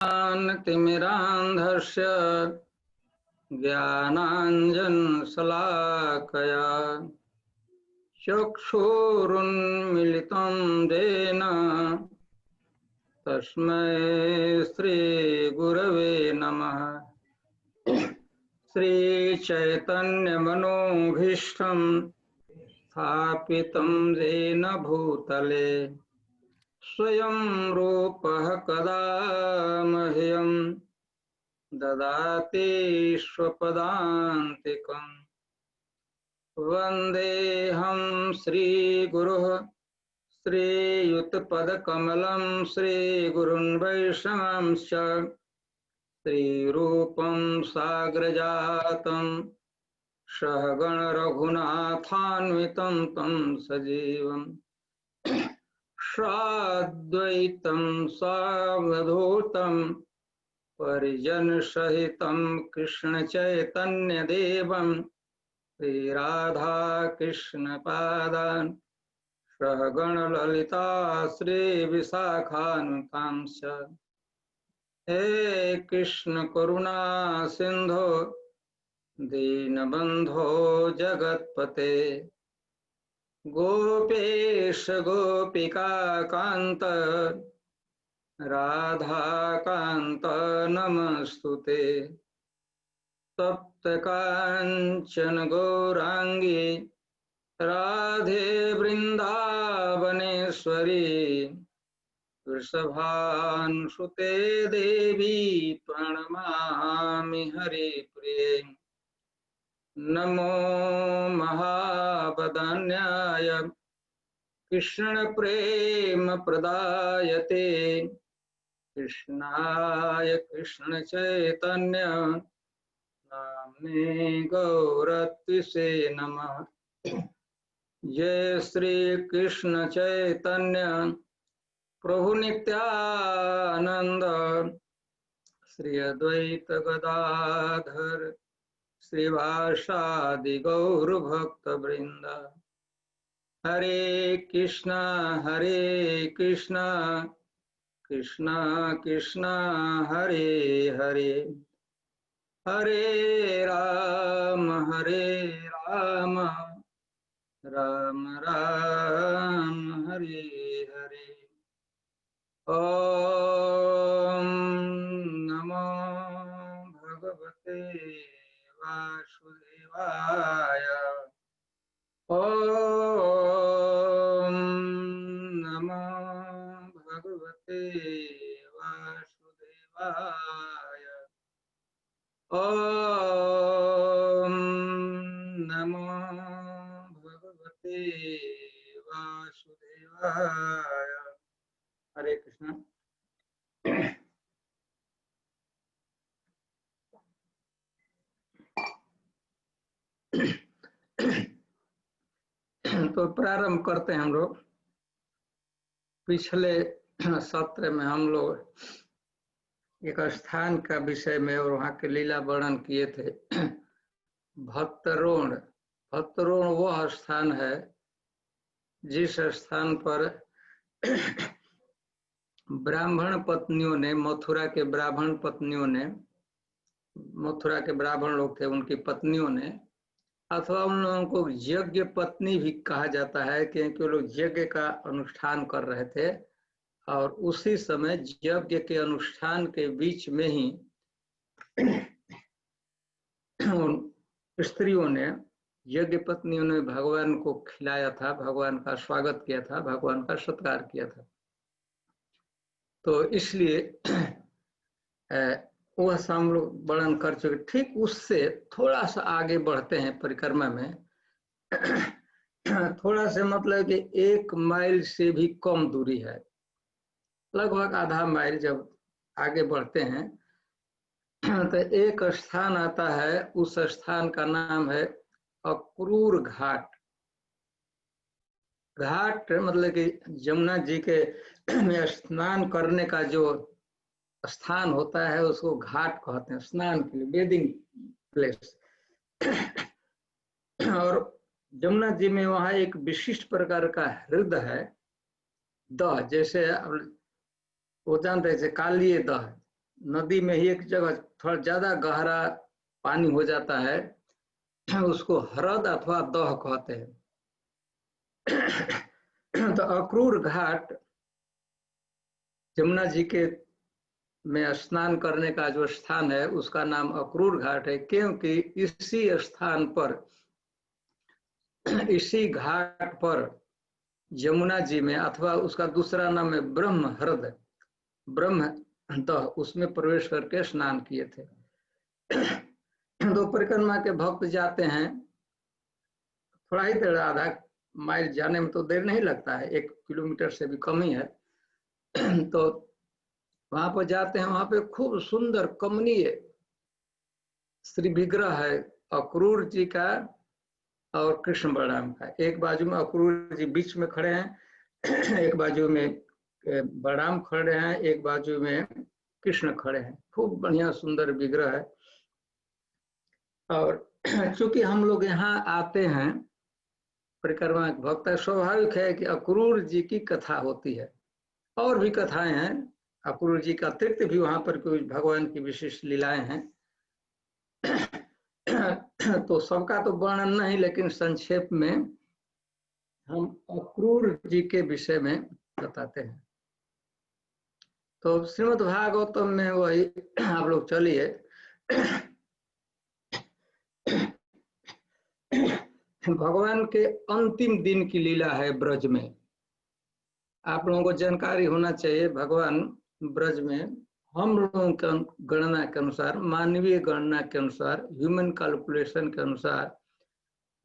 तिमिरान्धस्य ज्ञानाञ्जनशलाकया चक्षुरुन्मीलितं येन तस्मै श्रीगुरवे नमः। श्रीचैतन्यमनोभीष्टं स्थापितं येन भूतले स्वयं रूपः कदा मह्यं ददाति स्वपदान्तिकम्। वन्देऽहं श्रीगुरुः श्रीयुतपदकमलं श्रीगुरुन् वैष्णवांश्च श्रीरूपं साग्रजातं सहगण रघुनाथान्वितं तं सजीवम् साद्वैतं सावधूतं परिजनसहितं कृष्णचैतन्यदेवं श्रीराधाकृष्णपादान् सहगण ललिता श्रीविशाखान्वितांश्च। हे कृष्ण करुणा सिंधो दीनबंधो जगत्पते गोपेश गोपिका कांत राधा कांत नमस्तुते। तप्त कांचन गौरांगी राधे वृंदावनेश्वरी वृषभानुसुते देवी प्रणमामि हरिप्रिये। नमो महावदान्याय कृष्ण प्रेम प्रदायते कृष्णाय कृष्ण चैतन्य नाम्ने गौरत्विषे नमः। जय श्री कृष्ण चैतन्य प्रभु नित्यानंद श्री अद्वैत गदाधर श्रीवासादि गौर भक्त वृंद। हरे कृष्णा कृष्णा कृष्णा हरे हरे हरे राम राम राम हरे हरे। ओम नमो भगवते वासुदेवाय। ओम नमो भगवते वासुदेवाय। ओम नमो भगवते वासुदेवाय। हरे कृष्ण। तो प्रारंभ करते हैं हम लोग। पिछले सत्र में हम लोग एक स्थान का विषय में और वहाँ के लीला वर्णन किए थे। भक्तरोण। भक्तरोण वह स्थान है जिस स्थान पर ब्राह्मण पत्नियों ने, मथुरा के ब्राह्मण पत्नियों ने, मथुरा के ब्राह्मण लोग थे, उनकी पत्नियों ने, अथवा उन लोगों को यज्ञ पत्नी भी कहा जाता है क्योंकि वो लोग यज्ञ का अनुष्ठान कर रहे थे और उसी समय यज्ञ के अनुष्ठान के बीच में ही स्त्रियों ने, यज्ञ पत्नियों ने भगवान को खिलाया था, भगवान का स्वागत किया था, भगवान का सत्कार किया था। तो इसलिए वह हम लोग वर्णन कर चुके। ठीक उससे थोड़ा सा आगे बढ़ते हैं परिक्रमा में। थोड़ा से मतलब कि 1 माइल से भी कम दूरी है, लगभग आधा माइल। जब आगे बढ़ते हैं तो एक स्थान आता है, उस स्थान का नाम है अक्रूर घाट। घाट मतलब कि यमुना जी के में स्नान करने का जो स्थान होता है उसको घाट कहते हैं, स्नान के लिए, बेदिंग प्लेस। और जमुना जी में वहाँ एक विशिष्ट प्रकार का हृदय है, दह, जैसे वो जानते हैं कालीय दह, नदी में ही एक जगह थोड़ा ज्यादा गहरा पानी हो जाता है, उसको हरद अथवा दह कहते हैं। तो अक्रूर घाट यमुना जी के में स्नान करने का जो स्थान है उसका नाम अक्रूर घाट है, क्योंकि इसी स्थान पर, इसी घाट पर यमुना जी में, अथवा उसका दूसरा नाम है ब्रह्म हृद, ब्रह्म दह, उसमें प्रवेश करके स्नान किए थे। तो परिक्रमा के भक्त जाते हैं, थोड़ा ही देर, आधा माइल जाने में तो देर नहीं लगता है, 1 किलोमीटर से भी कम ही है। तो वहां पर जाते हैं, वहां पे खूब सुंदर कमनीय श्री विग्रह है अक्रूर जी का और कृष्ण बलराम का। एक बाजू में अक्रूर जी बीच में खड़े हैं, एक बाजू में बलराम खड़े हैं, एक बाजू में कृष्ण खड़े हैं। खूब बढ़िया सुंदर विग्रह है। और चूंकि हम लोग यहाँ आते हैं परिक्रमा भक्त, स्वाभाविक है कि अक्रूर जी की कथा होती है। और भी कथाएं हैं अक्रूर जी का अतिरिक्त भी, वहां पर कोई भगवान की विशिष्ट लीलाएं हैं। तो सबका तो वर्णन नहीं, लेकिन संक्षेप में हम अक्रूर जी के विषय में बताते हैं। तो श्रीमद् भागवतम में वही आप लोग चलिए। भगवान के अंतिम दिन की लीला है ब्रज में। आप लोगों को जानकारी होना चाहिए, भगवान ब्रज में हम लोगों के गणना के अनुसार, मानवीय गणना के अनुसार, ह्यूमन कैलकुलेशन के अनुसार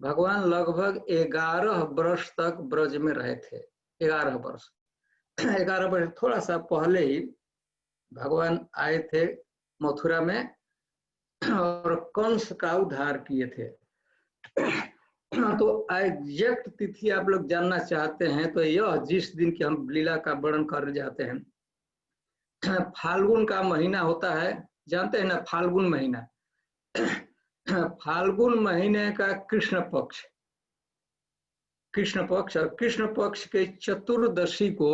भगवान लगभग 11 वर्ष तक ब्रज में रहे थे। 11 वर्ष 11 वर्ष थोड़ा सा पहले ही भगवान आए थे मथुरा में और कंस का उद्धार किए थे। तो एग्जैक्ट तिथि आप लोग जानना चाहते हैं तो यह जिस दिन की हम लीला का वर्णन कर जाते हैं, फाल्गुन का महीना होता है, जानते हैं ना फाल्गुन महीना। फाल्गुन महीने का कृष्ण पक्ष, कृष्ण पक्ष, और कृष्ण पक्ष के चतुर्दशी को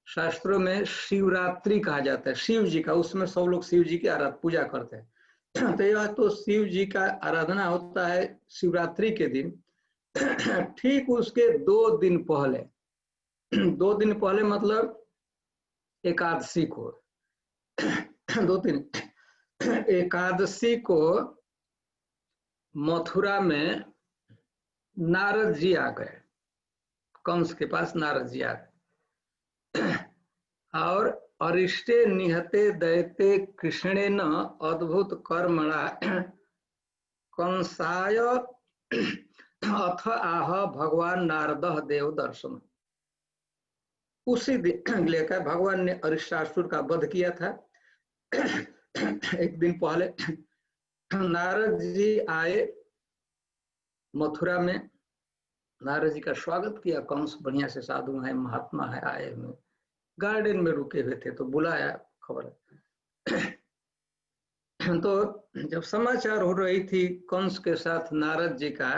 शास्त्रों में शिवरात्रि कहा जाता है, शिव जी का। उसमें सब लोग शिव जी की पूजा करते हैं। तो यह तो शिव जी का आराधना होता है शिवरात्रि के दिन। ठीक उसके 2 दिन पहले, 2 दिन पहले मतलब एकादशी को, 2-3 एकादशी को मथुरा में नारद जी आ गए, कंस के पास नारद जी आ गए। और अरिष्टे निहते दैते कृष्णे न अद्भुत कर्मणा कंसाय अथ आह भगवान नारद देव दर्शन। उसी दिन लेकर भगवान ने अरिष्टासुर का वध किया था। एक दिन पहले नारद जी आए मथुरा में, नारद जी का स्वागत किया कंस, बढ़िया से साधु है, महात्मा है, आए हुए गार्डन में रुके हुए थे तो बुलाया, खबर। तो जब समाचार हो रही थी कंस के साथ नारद जी का,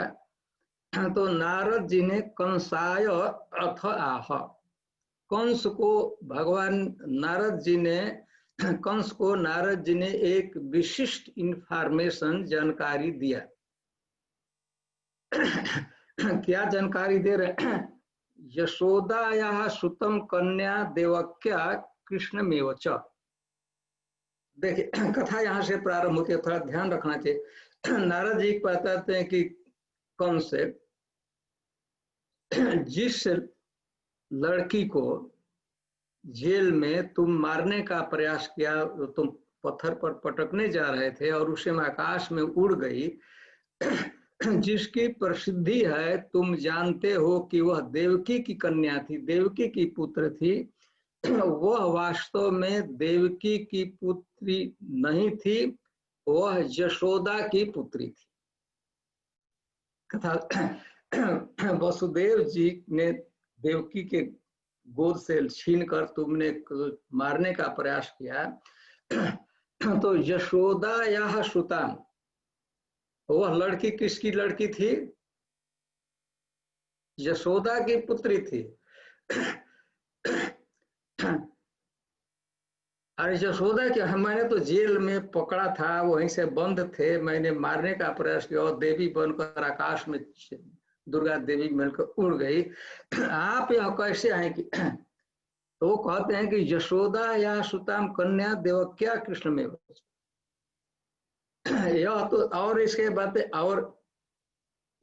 तो नारद जी ने कंसाय अथ आह, कंस को भगवान नारद जी ने, कंस को नारद जी ने एक विशिष्ट इंफॉर्मेशन, जानकारी दिया। क्या जानकारी दे रहे हैं? यशोदाया सुतम कन्या देवक्या कृष्णमेव च। देखिए कथा यहाँ से प्रारंभ होती है, थोड़ा ध्यान रखना चाहिए। नारद जी बताते हैं कि कंस से, जिस लड़की को जेल में तुम मारने का प्रयास किया, तुम पत्थर पर पटकने जा रहे थे और उसे आकाश में उड़ गई, जिसकी प्रसिद्धि है, तुम जानते हो कि वह देवकी की कन्या थी, देवकी की पुत्र थी। वह वास्तव में देवकी की पुत्री नहीं थी, वह यशोदा की पुत्री थी। कथा वसुदेव जी ने देवकी के गोद से छीनकर तुमने मारने का प्रयास किया। तो यशोदा या सुतान, वह लड़की किसकी लड़की थी? यशोदा की पुत्री थी। अरे यशोदा क्या, मैंने तो जेल में पकड़ा था, वहीं से बंद थे, मैंने मारने का प्रयास किया और देवी बनकर आकाश में दुर्गा देवी मिलकर उड़ गई, आप यहाँ कैसे आएंगी? तो वो कहते हैं कि यशोदा या सुताम कन्या देवक्या कृष्ण में यह तो। और इसके बाद और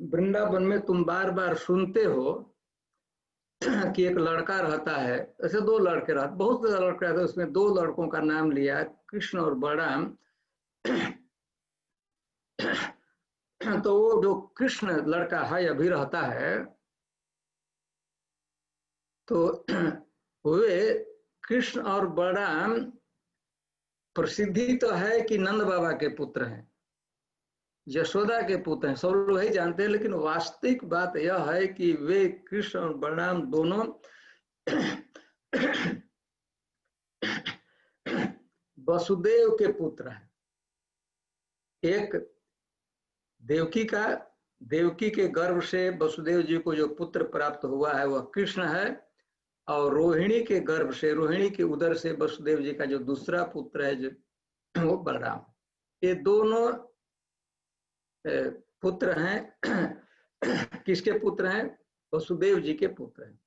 वृंदावन में तुम बार बार सुनते हो कि एक लड़का रहता है, ऐसे दो लड़के रहते, बहुत ज्यादा लड़के रहते, उसमें दो लड़कों का नाम लिया, कृष्ण और बलराम। तो वो जो कृष्ण लड़का है अभी रहता है, तो वे कृष्ण और बलराम प्रसिद्धि तो है कि नंद बाबा के पुत्र हैं, यशोदा के पुत्र हैं, सब लोग ही जानते हैं, लेकिन वास्तविक बात यह है कि वे कृष्ण और बलराम दोनों वसुदेव के पुत्र हैं। एक देवकी के गर्भ से वसुदेव जी को जो पुत्र प्राप्त हुआ है वह कृष्ण है, और रोहिणी के गर्भ से, रोहिणी के उदर से वसुदेव जी का जो दूसरा पुत्र है जो वो बलराम। ये दोनों पुत्र हैं। किसके पुत्र हैं? वसुदेव जी के पुत्र हैं।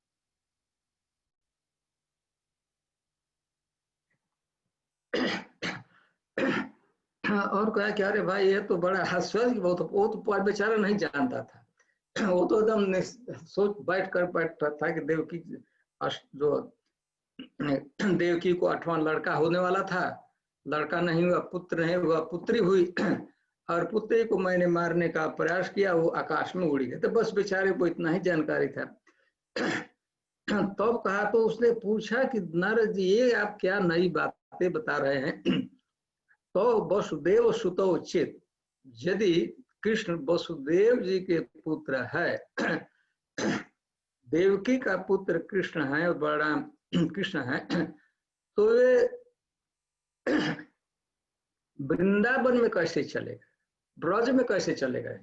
और कहा कि अरे भाई ये तो बड़ा आश्चर्य, वो तो बेचारा नहीं जानता था। वो तो एकदम सोच बैठता था कि देवकी जो देवकी को 8वां लड़का होने वाला था, लड़का नहीं हुआ, पुत्र नहीं हुआ, पुत्री हुई, और पुत्री को मैंने मारने का प्रयास किया, वो आकाश में उड़ी गई। तो बस बेचारे को इतना ही जानकारी था। तब कहा, तो उसने पूछा कि नारद जी ये आप क्या नई बातें बता रहे हैं? तो वसुदेव सुतो चित, यदि कृष्ण वसुदेव जी के पुत्र है, देवकी का पुत्र कृष्ण है और बलराम कृष्ण है, तो वे वृंदावन में कैसे चले गए, ब्रज में कैसे चले गए?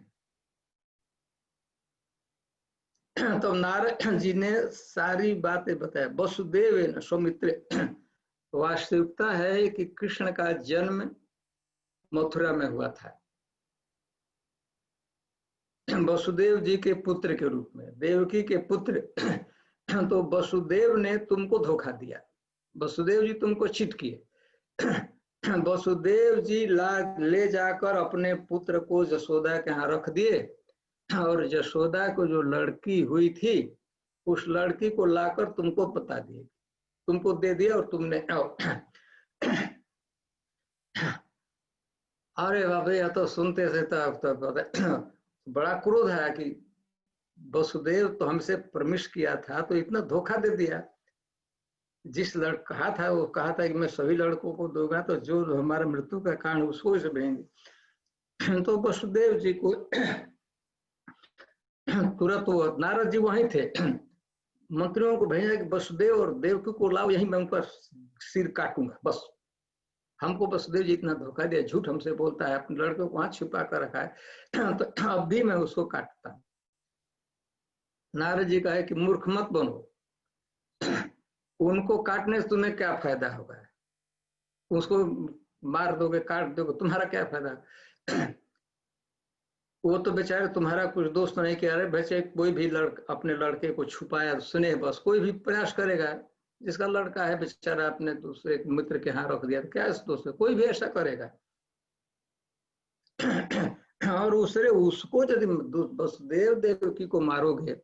तो नारद जी ने सारी बातें बताया। वसुदेव सौमित्र, वास्तविकता है कि कृष्ण का जन्म मथुरा में हुआ था, वसुदेव जी के पुत्र के रूप में, देवकी के पुत्र। तो वसुदेव ने तुमको धोखा दिया, वसुदेव जी तुमको चीट किए। वसुदेव जी ले जाकर अपने पुत्र को यशोदा के यहाँ रख दिए, और यशोदा को जो लड़की हुई थी उस लड़की को लाकर तुमको बता दिए, तुमको दे दिया, और तुमने अरे बाबा, यह तो सुनते थे तो बड़ा क्रोध है कि वसुदेव तो हमसे प्रमिश किया था, तो इतना धोखा दे दिया। जिस लड़का कहा था, वो कहा था कि मैं सभी लड़कों को दूंगा, तो जो हमारा मृत्यु का कारण उसको ही भेजेंगे। तो वसुदेव जी को तुरंत वो नारद जी वहीं थे, मंत्रियों को भेजा कि वसुदेव और देवकी को लाओ, यहीं मैं उनका सिर काटूंगा। बस हमको वसुदेव जी इतना धोखा दिया, झूठ हमसे बोलता है, अपने लड़के को वहां छिपा कर रखा है, तो अब भी मैं उसको काटता। नारद जी कहे कि मूर्ख मत बनो, उनको काटने से तुम्हें क्या फायदा होगा, उसको मार दोगे, काट दोगे, तुम्हारा क्या फायदा? वो तो बेचारे तुम्हारा कुछ दोस्त नहीं किया, अरे बच्चे कोई भी अपने लड़के को छुपाया सुने, बस कोई भी प्रयास करेगा, जिसका लड़का है बेचारा अपने दूसरे मित्र के यहाँ रख दिया, तो क्या इस दोस्त, कोई भी ऐसा करेगा। और उसको यदि वसुदेव देवकी को मारोगे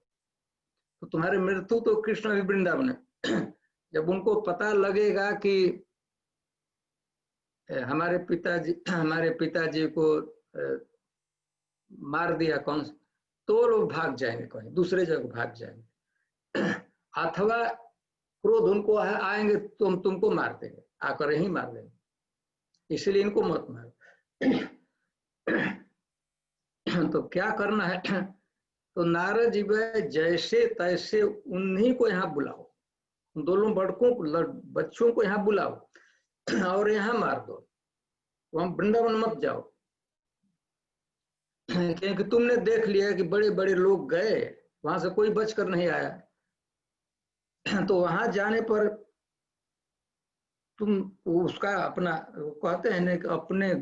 तो तुम्हारी मृत्यु तो कृष्ण भी वृंदावन है। जब उनको पता लगेगा कि हमारे पिताजी को मार दिया कौन, तो लोग भाग जाएंगे, कहीं दूसरे जगह भाग जाएंगे, अथवा क्रोध उनको आएंगे, तुमको मार देंगे, आकर ही मार देंगे, इसलिए इनको मत मारो। तो क्या करना है? तो नारद जी जैसे तैसे उन्हीं को यहाँ बुलाओ, दोनों बच्चों को यहाँ बुलाओ और यहाँ मार दो, वहां वृंदावन मत जाओ, क्योंकि तुमने देख लिया कि बड़े बड़े लोग गए, वहां से कोई बचकर नहीं आया। तो वहां जाने पर तुम उसका अपना कहते हैं ना कि अपने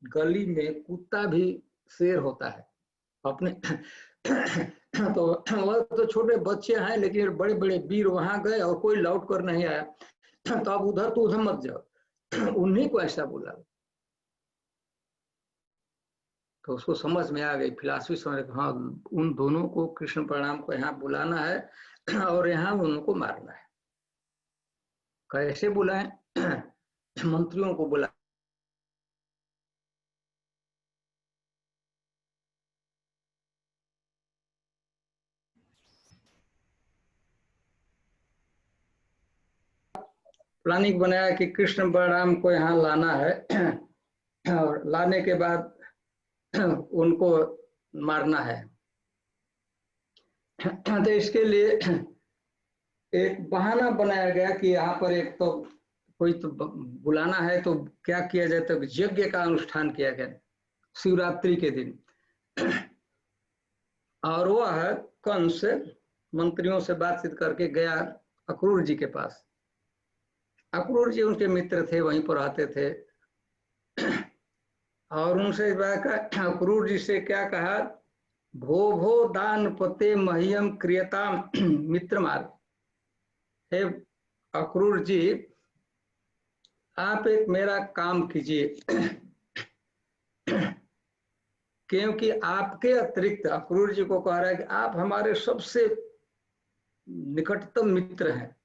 गली में कुत्ता भी शेर होता है अपने तो वह तो छोटे बच्चे हैं लेकिन बड़े बड़े वीर वहां गए और कोई लौट कर नहीं आया तो अब उधर तो उधर मत जाओ उन्हीं को ऐसा बोला तो उसको समझ में आ गई फिलॉसफी समझ हाँ उन दोनों को कृष्ण प्रणाम को यहाँ बुलाना है और यहाँ उनको मारना है कैसे बुलाएं मंत्रियों को बुला प्लानिंग बनाया कि कृष्ण बलराम को यहाँ लाना है और लाने के बाद उनको मारना है तो इसके लिए एक बहाना बनाया गया कि यहाँ पर एक तो कोई तो बुलाना है तो क्या किया जाए तो यज्ञ का अनुष्ठान किया गया शिवरात्रि के दिन और वह कंस मंत्रियों से बातचीत करके गया अक्रूर जी के पास अक्रूर जी उनके मित्र थे वहीं पर आते थे और उनसे अक्रूर जी से क्या कहा भो भो दान पते मह्यम क्रियताम मित्र मार्ग हे अक्रूर जी आप एक मेरा काम कीजिए क्योंकि आपके अतिरिक्त अक्रूर जी को कह रहा है कि आप हमारे सबसे निकटतम मित्र हैं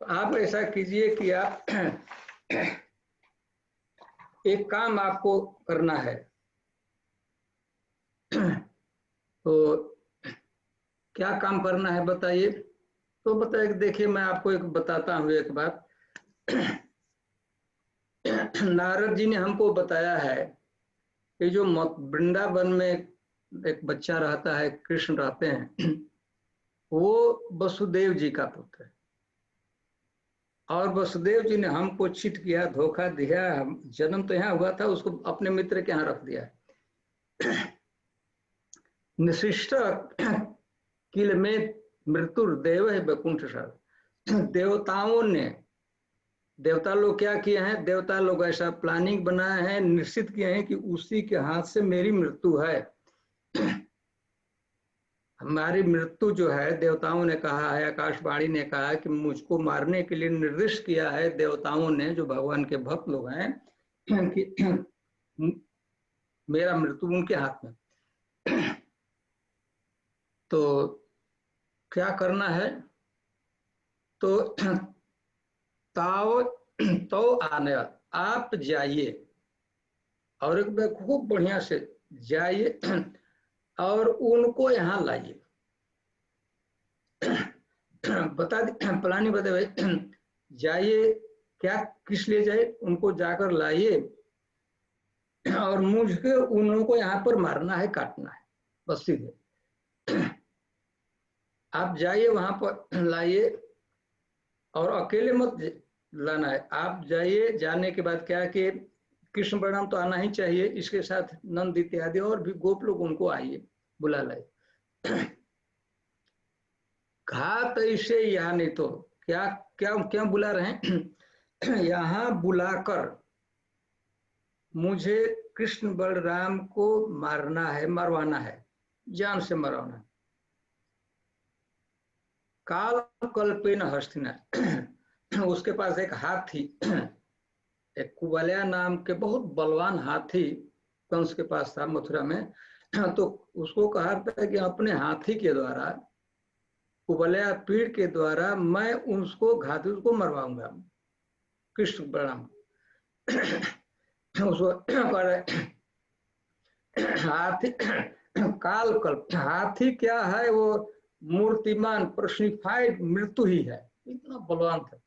तो आप ऐसा कीजिए कि आप एक काम आपको करना है तो क्या काम करना है बताइए तो बताइए कि देखिए मैं आपको एक बताता हूँ एक बात नारद जी ने हमको बताया है कि जो वृंदावन में एक बच्चा रहता है कृष्ण रहते हैं वो वसुदेव जी का पुत्र है और वसुदेव जी ने हमको चीट किया धोखा दिया जन्म तो यहाँ हुआ था उसको अपने मित्र के यहाँ रख दिया निशिष्ट किल में मृत्युर्देव है वैकुंठ सर देवताओं ने देवता लोग क्या किए हैं देवता लोग ऐसा प्लानिंग बनाया है निश्चित किए हैं कि उसी के हाथ से मेरी मृत्यु है हमारी मृत्यु जो है देवताओं ने कहा है आकाशवाणी ने कहा कि मुझको मारने के लिए निर्दिष्ट किया है देवताओं ने जो भगवान के भक्त लोग हैं कि मेरा मृत्यु उनके हाथ में तो क्या करना है तो ताव तो आने आप जाइए और एक बार खूब बढ़िया से जाइए और उनको यहाँ लाइए बता प्लानिंग बता भाई जाइए क्या किस लिए जाए उनको जाकर लाइए और मुझको उन को यहाँ पर मारना है काटना है बस सीधे आप जाइए वहां पर लाइए और अकेले मत लाना है आप जाइए जाने के बाद क्या कि कृष्ण बलराम तो आना ही चाहिए इसके साथ नंद इत्यादि और भी गोप लोग उनको आइए बुला लाए घात ऐसे यहाँ नहीं तो क्या क्या क्या बुला रहे हैं यहाँ बुलाकर मुझे कृष्ण बलराम को मारना है मरवाना है जान से मरवाना काल कल्पेन हस्तिना उसके पास एक हाथी एक कुबलिया नाम के बहुत बलवान हाथी कंस के पास था मथुरा में तो उसको कहा था कि अपने हाथी के द्वारा कुबलिया पीड़ के द्वारा मैं उसको घाती उसको मरवाऊंगा कृष्ण बलराम उसको हाथी काल कल्प हाथी क्या है वो मूर्तिमान पर्सनिफाइड मृत्यु ही है इतना बलवान था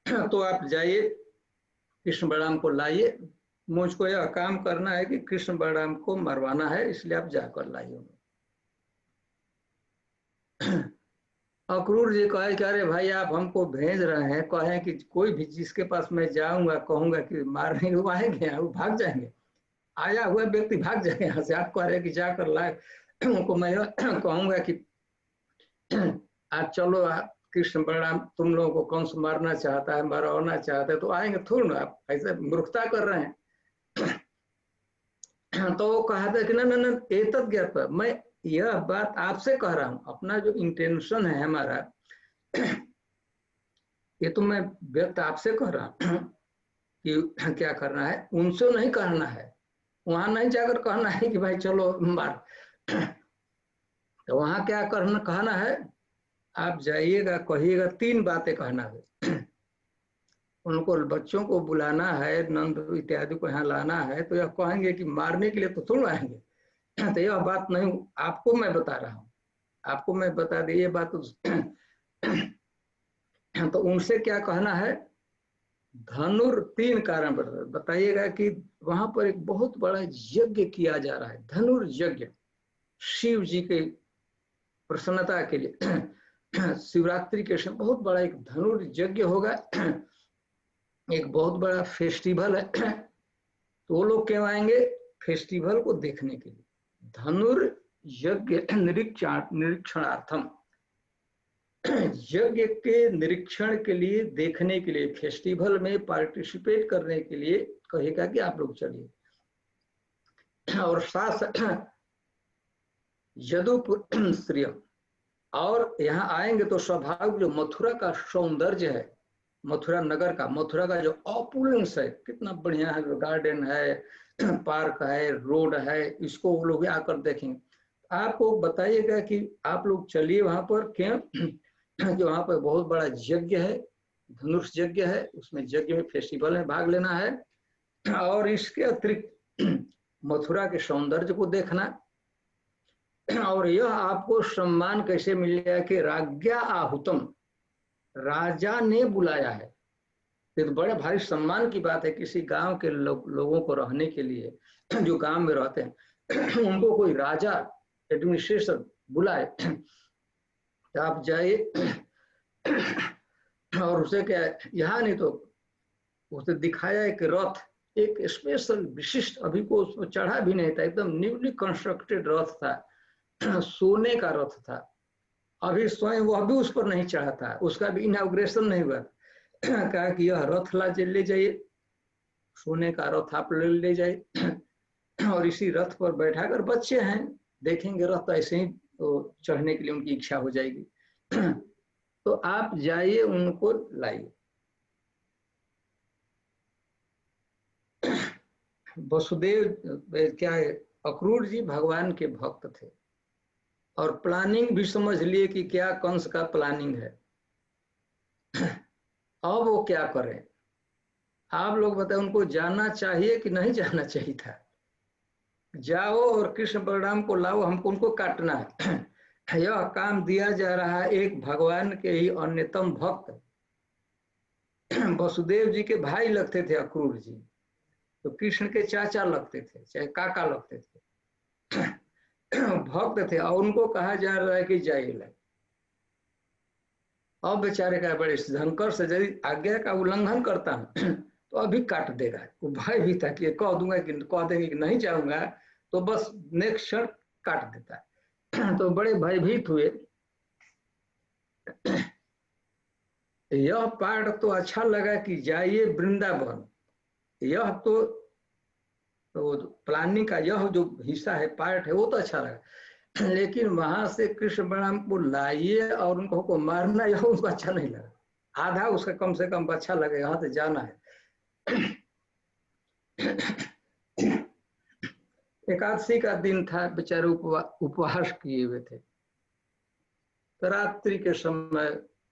तो आप जाइए कृष्ण बलराम को लाइए मुझको यह काम करना है कि कृष्ण बलराम को मरवाना है इसलिए आप जाकर लाइए अक्रूर जी कहे कि अरे भाई आप हमको भेज रहे हैं कहे कि कोई भी जिसके पास मैं जाऊंगा कहूंगा कि मारने वो आएंगे वो भाग जाएंगे आया हुआ व्यक्ति भाग जाएंगे यहाँ से आप कह रहे कि जाकर लाए उनको मैं कहूंगा कि आज चलो कृष्ण बलराम तुम लोगों को कंस मारना चाहता है, मरवाना चाहता है, तो आएंगे थोड़ी ना, आप ऐसे मूर्खता कर रहे हैं। तो वो कहा था कि ना ना ना, एतद ज्ञात, मैं यह बात आपसे कह रहा हूँ, अपना जो इंटेंशन है हमारा, ये तो मैं व्यक्त आपसे कह रहा हूँ कि क्या करना है, उनसे नहीं कहना है, वहां नहीं जाकर कहना है कि भाई चलो मार। तो वहां क्या करना कहना है, आप जाइएगा, कहिएगा, 3 बातें कहना है। उनको बच्चों को बुलाना है, नंद इत्यादि को यहाँ लाना है, तो यह कहेंगे कि मारने के लिए तो थोड़ा आएंगे। तो यह बात नहीं, आपको मैं बता रहा हूँ, आपको मैं बता दी ये बात। तो उनसे क्या कहना है, धनुर 3 कारण बताइएगा कि वहां पर एक बहुत बड़ा यज्ञ किया जा रहा है, धनुर यज्ञ, शिव जी के प्रसन्नता के लिए। शिवरात्रि के समय बहुत बड़ा एक धनुर यज्ञ होगा, एक बहुत बड़ा फेस्टिवल है। तो वो लोग क्यों आएंगे, फेस्टिवल को देखने के लिए, धनुर यज्ञ निरीक्षणार्थम, यज्ञ के निरीक्षण के लिए, देखने के लिए, फेस्टिवल में पार्टिसिपेट करने के लिए कहेगा कि आप लोग चलिए। और साथ यदुपुर श्रिय, और यहाँ आएंगे तो स्वाभाविक जो मथुरा का सौंदर्य है, मथुरा नगर का, मथुरा का जो ऑपुलेंस है, कितना बढ़िया है, गार्डन है, पार्क है, रोड है, इसको वो लोग आकर देखेंगे। आपको बताइएगा कि आप लोग चलिए वहां पर, क्यों कि वहां पर बहुत बड़ा यज्ञ है, धनुष यज्ञ है, उसमें यज्ञ में फेस्टिवल में भाग लेना है, और इसके अतिरिक्त मथुरा के सौंदर्य को देखना। और यह आपको सम्मान कैसे मिलेगा कि राज्ञा आहुतम, राजा ने बुलाया है। ये तो बड़े भारी सम्मान की बात है, किसी गांव के लोगों को रहने के लिए, जो गांव में रहते हैं, उनको कोई राजा एडमिनिस्ट्रेटर बुलाए, तो आप जाइए। और उसे क्या, यहाँ नहीं तो उसे दिखाया एक रथ, एक स्पेशल विशिष्ट, अभी को उसमें चढ़ा भी नहीं था, एकदम न्यूली कंस्ट्रक्टेड रथ था, सोने का रथ था, अभी स्वयं वह भी उस पर नहीं चढ़ा था, उसका भी इनॉग्रेशन नहीं हुआ। कहा कि यह रथ ले जाइए, सोने का रथ आप ले जाइए, और इसी रथ पर बैठाकर, बच्चे हैं देखेंगे रथ, ऐसे ही तो चढ़ने के लिए उनकी इच्छा हो जाएगी। तो आप जाइए, उनको लाइए। वसुदेव क्या है, अक्रूर जी भगवान के भक्त थे, और प्लानिंग भी समझ लिए कि क्या कंस का प्लानिंग है। अब वो क्या करें, आप लोग बताएं, उनको जाना चाहिए कि नहीं जाना चाहिए था? जाओ और कृष्ण बलराम को लाओ, हमको उनको काटना है। यह काम दिया जा रहा है एक भगवान के ही अन्यतम भक्त, वसुदेव जी के भाई लगते थे अक्रूर जी, तो कृष्ण के चाचा लगते थे, चाहे काका लगते थे, भक्त थे, और उनको कहा जा रहा है कि जाइए लाए। अब बेचारे का बड़े झंकर से यदि आज्ञा का उल्लंघन करता है तो अभी काट देगा। वो भय भी था कि कह दूंगा कि कह देंगे कि नहीं जाऊंगा, तो बस नेक्स्ट क्षण काट देता है। तो बड़े भयभीत हुए। यह पाठ तो अच्छा लगा कि जाइए वृंदावन, यह तो प्लानिंग का यह जो हिस्सा है, पार्ट है, वो तो अच्छा लगा, लेकिन वहां से कृष्ण बलराम को लाइए और उनको मारना, यह उनको अच्छा नहीं लगा। आधा उसका कम से कम अच्छा लगे, यहाँ से जाना है। एकादशी का दिन था, बेचारे उपवास किए हुए थे, तो रात्रि के समय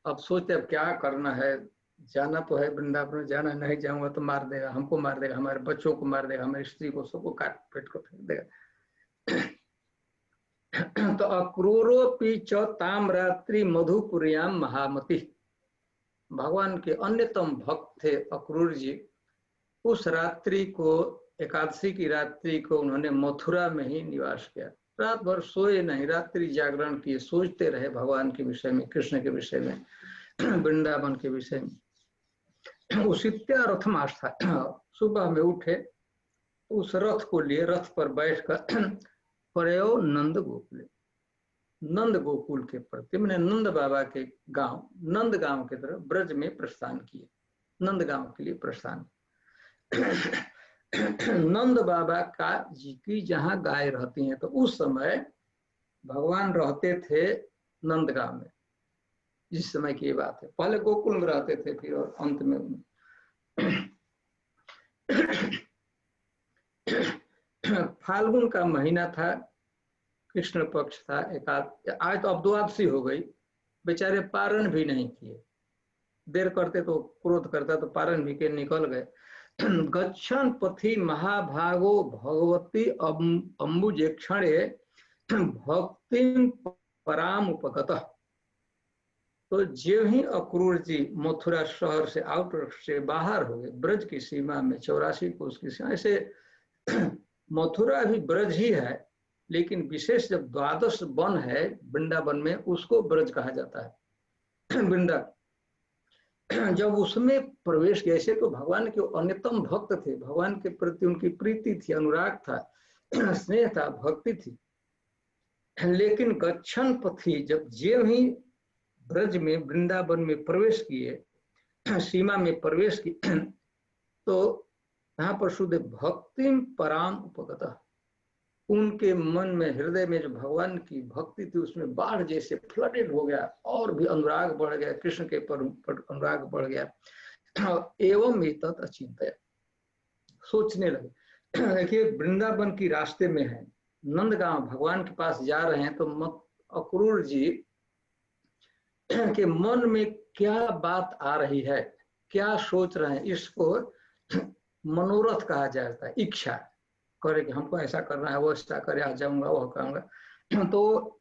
अब सोचते अब क्या करना है, जाना तो है वृंदावन, जाना, नहीं जाऊंगा तो मार देगा, हमको मार देगा, हमारे बच्चों को मार देगा, हमारी स्त्री को, सबको काट पेट को फेंक देगा। तो अक्रूरोपि च ताम रात्रि मधुपुरियाम महामति, भगवान के अन्यतम भक्त थे अक्रूर जी। उस रात्रि को, एकादशी की रात्रि को उन्होंने मथुरा में ही निवास किया, रात भर सोए नहीं, रात्रि जागरण किए, सोचते रहे भगवान के विषय में, कृष्ण के विषय में, वृंदावन के विषय में। उसित्या रथम आस्था, सुबह में उठे, उस रथ को लिए, रथ पर बैठकर प्रयो नंद गोकुले, नंद गोकुल के प्रति, मैंने नंद बाबा के गांव, नंद गांव की तरफ ब्रज में प्रस्थान किए, नंद गांव के लिए प्रस्थान। नंद बाबा का जी की जहां गाय रहती हैं, तो उस समय भगवान रहते थे नंदगांव में। जिस समय की बात है, पहले गोकुल में रहते थे, फिर और अंत में फाल्गुन का महीना था, कृष्ण पक्ष था, एकाद, आज तो अब द्वादशी हो गई, बेचारे पारण भी नहीं किए, देर करते तो क्रोध करता, तो पारण भी के निकल गए। गच्छन पथि महाभागो भगवती अम्बुजेक्षणे भक्ति पराम उपगत। तो जो ही अक्रूर जी मथुरा शहर से आउटर से बाहर हो गए, ब्रज की सीमा में 84 कोस की सीमा, ऐसे मथुरा भी ब्रज ही है, लेकिन विशेष जब द्वादश वन है वृंदावन में, उसको ब्रज कहा जाता है। वृंदा जब उसमें प्रवेश किया, ऐसे तो भगवान के अन्यतम भक्त थे, भगवान के प्रति उनकी प्रीति थी, अनुराग था, स्नेह था, भक्ति थी, लेकिन गच्छन पथी जब जे ही ब्रज में वृंदावन में प्रवेश किए, सीमा में प्रवेश की, तो यहाँ पर शुद्ध भक्ति पराम उपगत, उनके मन में, हृदय में जो भगवान की भक्ति थी, उसमें बाढ़ जैसे फ्लडेड हो गया, और भी अनुराग बढ़ गया, कृष्ण के पर अनुराग बढ़ गया। एवं ही तत् अचिंत्य, सोचने लगे। देखिए वृंदावन की रास्ते में है, नंदगांव भगवान के पास जा रहे हैं, तो अक्रूर जी के मन में क्या बात आ रही है, क्या सोच रहे हैं, इसको मनोरथ कहा जाता है, इच्छा करे कि हमको ऐसा करना है, वो ऐसा करे, आ जाऊंगा, वो करूंगा। तो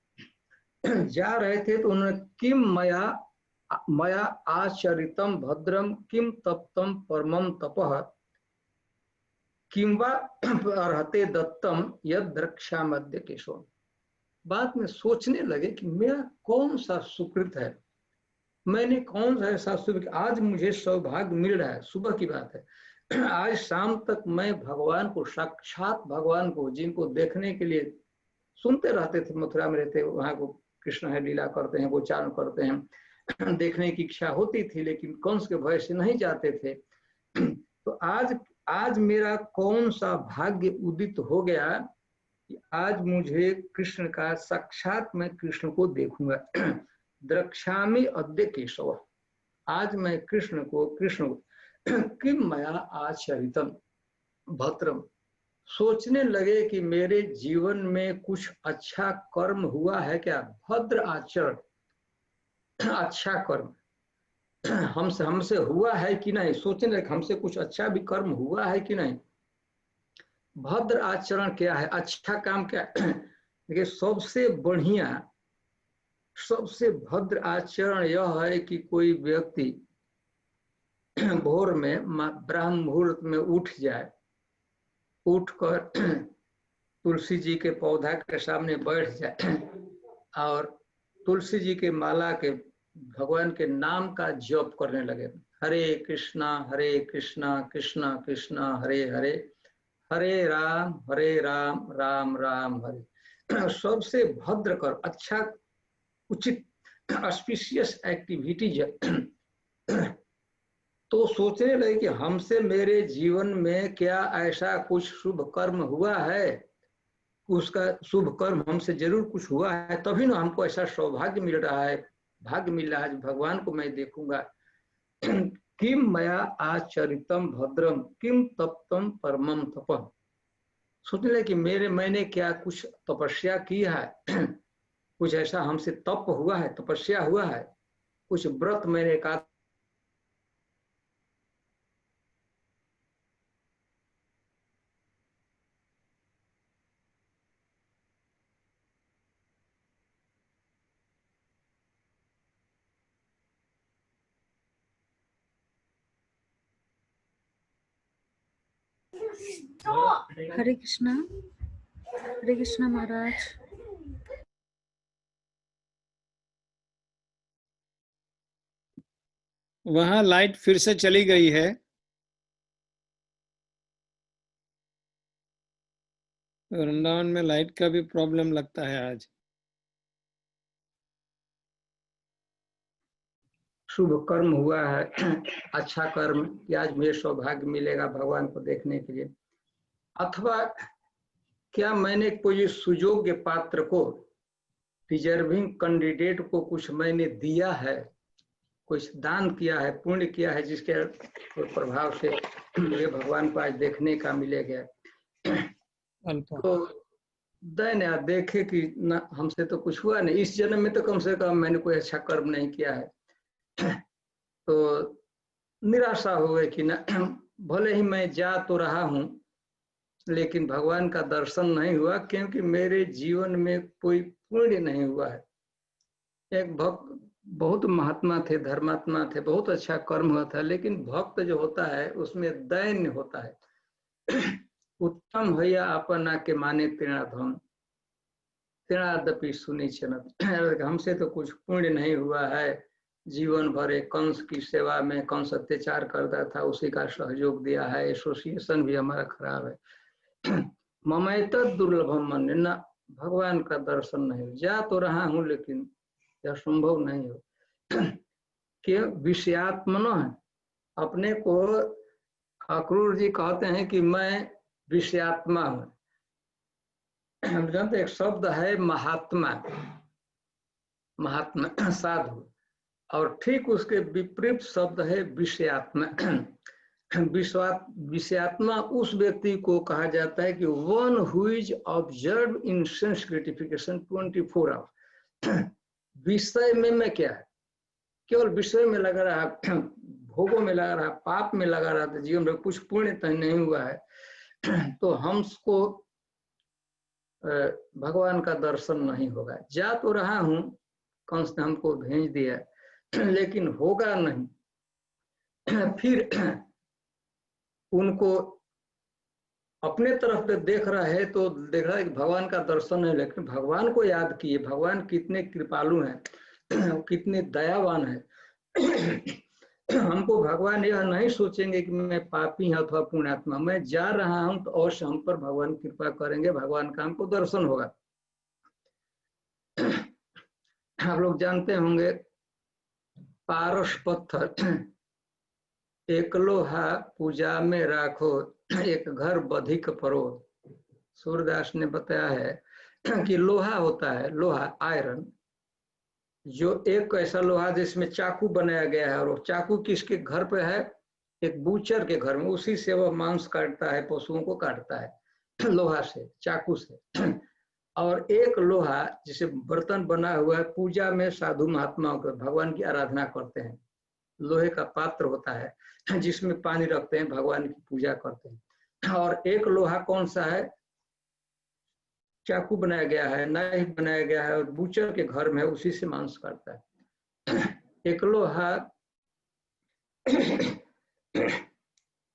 जा रहे थे, तो उन्होंने किम मया मया आचरितम भद्रम किम तप्तम परमम तपः किंवा अर्हते दत्तम यद द्रक्षा मध्य केशव। बाद में सोचने लगे कि मेरा कौन सा सुकृत है, मैंने कौन सा ऐसा शुभ, आज मुझे सौभाग्य मिल रहा है। सुबह की बात है, आज शाम तक मैं भगवान को, साक्षात भगवान को, जिनको देखने के लिए सुनते रहते थे, मथुरा में रहते, वहां को कृष्ण है, लीला करते हैं, गोचारण करते हैं, देखने की इच्छा होती थी, लेकिन कंस के भय से नहीं जाते थे। तो आज मेरा कौन सा भाग्य उदित हो गया कि आज मुझे कृष्ण का, साक्षात मैं कृष्ण को देखूंगा। द्रक्ष्यामि अद्य केशव, आज मैं कृष्ण को किम मया आचरितम भद्रम, सोचने लगे कि मेरे जीवन में कुछ अच्छा कर्म हुआ है क्या, भद्र आचरण, अच्छा कर्म हमसे हुआ है कि नहीं, सोचने लगे हमसे कुछ अच्छा भी कर्म हुआ है कि नहीं। भद्र आचरण क्या है, अच्छा काम क्या है? देखिए सबसे बढ़िया, सबसे भद्र आचरण यह है कि कोई व्यक्ति भोर में ब्राह्म मुहूर्त में उठ जाए, उठकर तुलसी जी के पौधा के सामने बैठ जाए और तुलसी जी के माला के, भगवान के नाम का जप करने लगे, हरे कृष्णा कृष्णा कृष्णा हरे हरे, हरे राम राम राम हरे। सबसे भद्र कर, अच्छा, उचित, ऑस्पिशियस एक्टिविटीज। तो सोचने लगे कि हमसे मेरे जीवन में क्या ऐसा कुछ शुभ कर्म हुआ है, उसका शुभ कर्म हमसे जरूर कुछ हुआ है, तभी ना हमको ऐसा सौभाग्य मिल रहा है, भाग्य मिल रहा है, भगवान को मैं देखूंगा। किम मया आचरितम भद्रम किम तप्तम परमम तप, सोचने लगे कि मैंने क्या कुछ तपस्या की है, कुछ ऐसा हमसे तप हुआ है, तपस्या हुआ है, कुछ व्रत मैंने का। हरे कृष्णा महाराज। वहां लाइट फिर से चली गई है, वृंदावन में लाइट का भी प्रॉब्लम लगता है आज। शुभ कर्म हुआ है, अच्छा कर्म कि आज मुझे सौभाग्य मिलेगा भगवान को देखने के लिए, अथवा क्या मैंने कोई सुयोग्य पात्र को, डिजर्विंग कैंडिडेट को कुछ मैंने दिया है, कुछ दान किया है, पुण्य किया है, जिसके प्रभाव से मुझे भगवान को आज देखने का मिलेगा। तो दैन्य देखे कि न हमसे तो कुछ हुआ नहीं, इस जन्म में तो कम से कम मैंने कोई अच्छा कर्म नहीं किया है। तो निराशा हो गई कि न भले ही मैं जा तो रहा हूं लेकिन भगवान का दर्शन नहीं हुआ, क्योंकि मेरे जीवन में कोई पुण्य नहीं हुआ है। एक भक्त बहुत महात्मा थे, धर्मात्मा थे, बहुत अच्छा कर्म हुआ था, लेकिन भक्त जो होता है उसमें दैन्य होता है। उत्तम भैया अपना के माने तृणाधम तृणादपि सुनिचनत। हमसे तो कुछ पुण्य नहीं हुआ है, जीवन भर एक कंस की सेवा में, कंस अत्याचार करता था, उसी का सहयोग दिया है, एसोसिएशन भी हमारा खराब है। ममैत दुर्लभम मन, न भगवान का दर्शन नहीं, जा तो रहा हूं लेकिन यह संभव नहीं हो। कि विषयात्मनो है, अपने को अक्रूर जी कहते हैं कि मैं विषयात्मा हूं। हम जानते एक शब्द है महात्मा, महात्मा साधु, और ठीक उसके विपरीत शब्द है विषयात्मा। विषयात्मा उस व्यक्ति को कहा जाता है कि one who is observe in sense gratification 24 hour. विषय में मैं क्या है, केवल विषय में लगा रहा, भोगों में लगा रहा, पाप में लगा रहा, तो जीवन में कुछ पुण्य तो नहीं हुआ है, तो हमको भगवान का दर्शन नहीं होगा। जा तो रहा हूं, कंस ने हमको भेज दिया, लेकिन होगा नहीं। फिर उनको अपने तरफ पे देख रहा है तो देख रहा है कि भगवान का दर्शन है, लेकिन भगवान को याद किए, भगवान कितने कृपालु हैं, कितने दयावान है। हमको भगवान यह नहीं सोचेंगे कि मैं पापी हूं अथवा पुण्यात्मा, मैं जा रहा हूं तो अवश्य हम पर भगवान कृपा करेंगे, भगवान का हमको दर्शन होगा। आप लोग जानते होंगे पारस पत्थर, एक लोहा पूजा में राखो, एक घर बधिक परो। सूरदास ने बताया है कि लोहा होता है, लोहा आयरन, जो एक ऐसा लोहा जिसमें चाकू बनाया गया है, और वो चाकू किसके घर पे है, एक बूचर के घर में, उसी से वह मांस काटता है, पशुओं को काटता है लोहा से, चाकू से। और एक लोहा जिसे बर्तन बना हुआ है, पूजा में साधु महात्माओं को भगवान की आराधना करते हैं, लोहे का पात्र होता है जिसमें पानी रखते हैं, भगवान की पूजा करते हैं। और एक लोहा कौन सा है, चाकू बनाया गया है, नाइफ बनाया गया है, और बूचर के घर में उसी से मांस काटता है। एक लोहा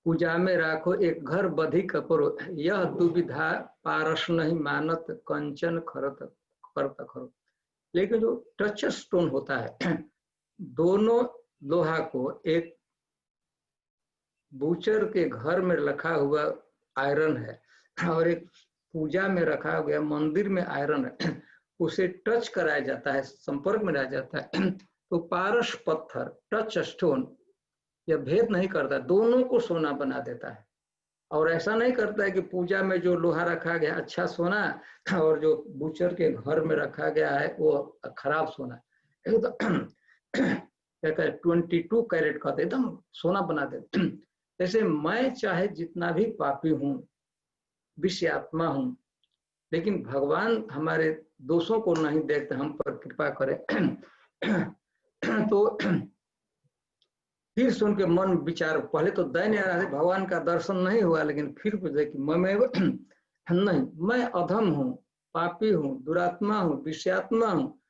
पूजा में राखो, एक घर बधिक परो, यह दुविधा पारस नहीं मानत कंचन खरत करत खरो। लेकिन जो टच स्टोन होता है, दोनों लोहा को, एक बूचर के घर में रखा हुआ आयरन है और एक पूजा में रखा गया मंदिर में आयरन है, उसे टच कराया जाता है, संपर्क में रह जाता है, तो पारस पत्थर, टच स्टोन, यह भेद नहीं करता, दोनों को सोना बना देता है। और ऐसा नहीं करता है कि पूजा में जो लोहा रखा गया अच्छा सोना, और जो बूचर के घर में रखा गया है वो खराब सोना। तो 22 कैरेट का एकदम सोना बना देते। जैसे मैं चाहे जितना भी पापी हूं, विषय आत्मा हूं, लेकिन भगवान हमारे दोषों को नहीं देखते, हम पर कृपा करें। तो फिर सुन के मन विचार, पहले तो दैन्य भगवान का दर्शन नहीं हुआ, लेकिन फिर पूछे कि मैं नहीं, मैं अधम हूँ, पापी हूँ, दुरात्मा हूँ, विषयात्मा हूँ,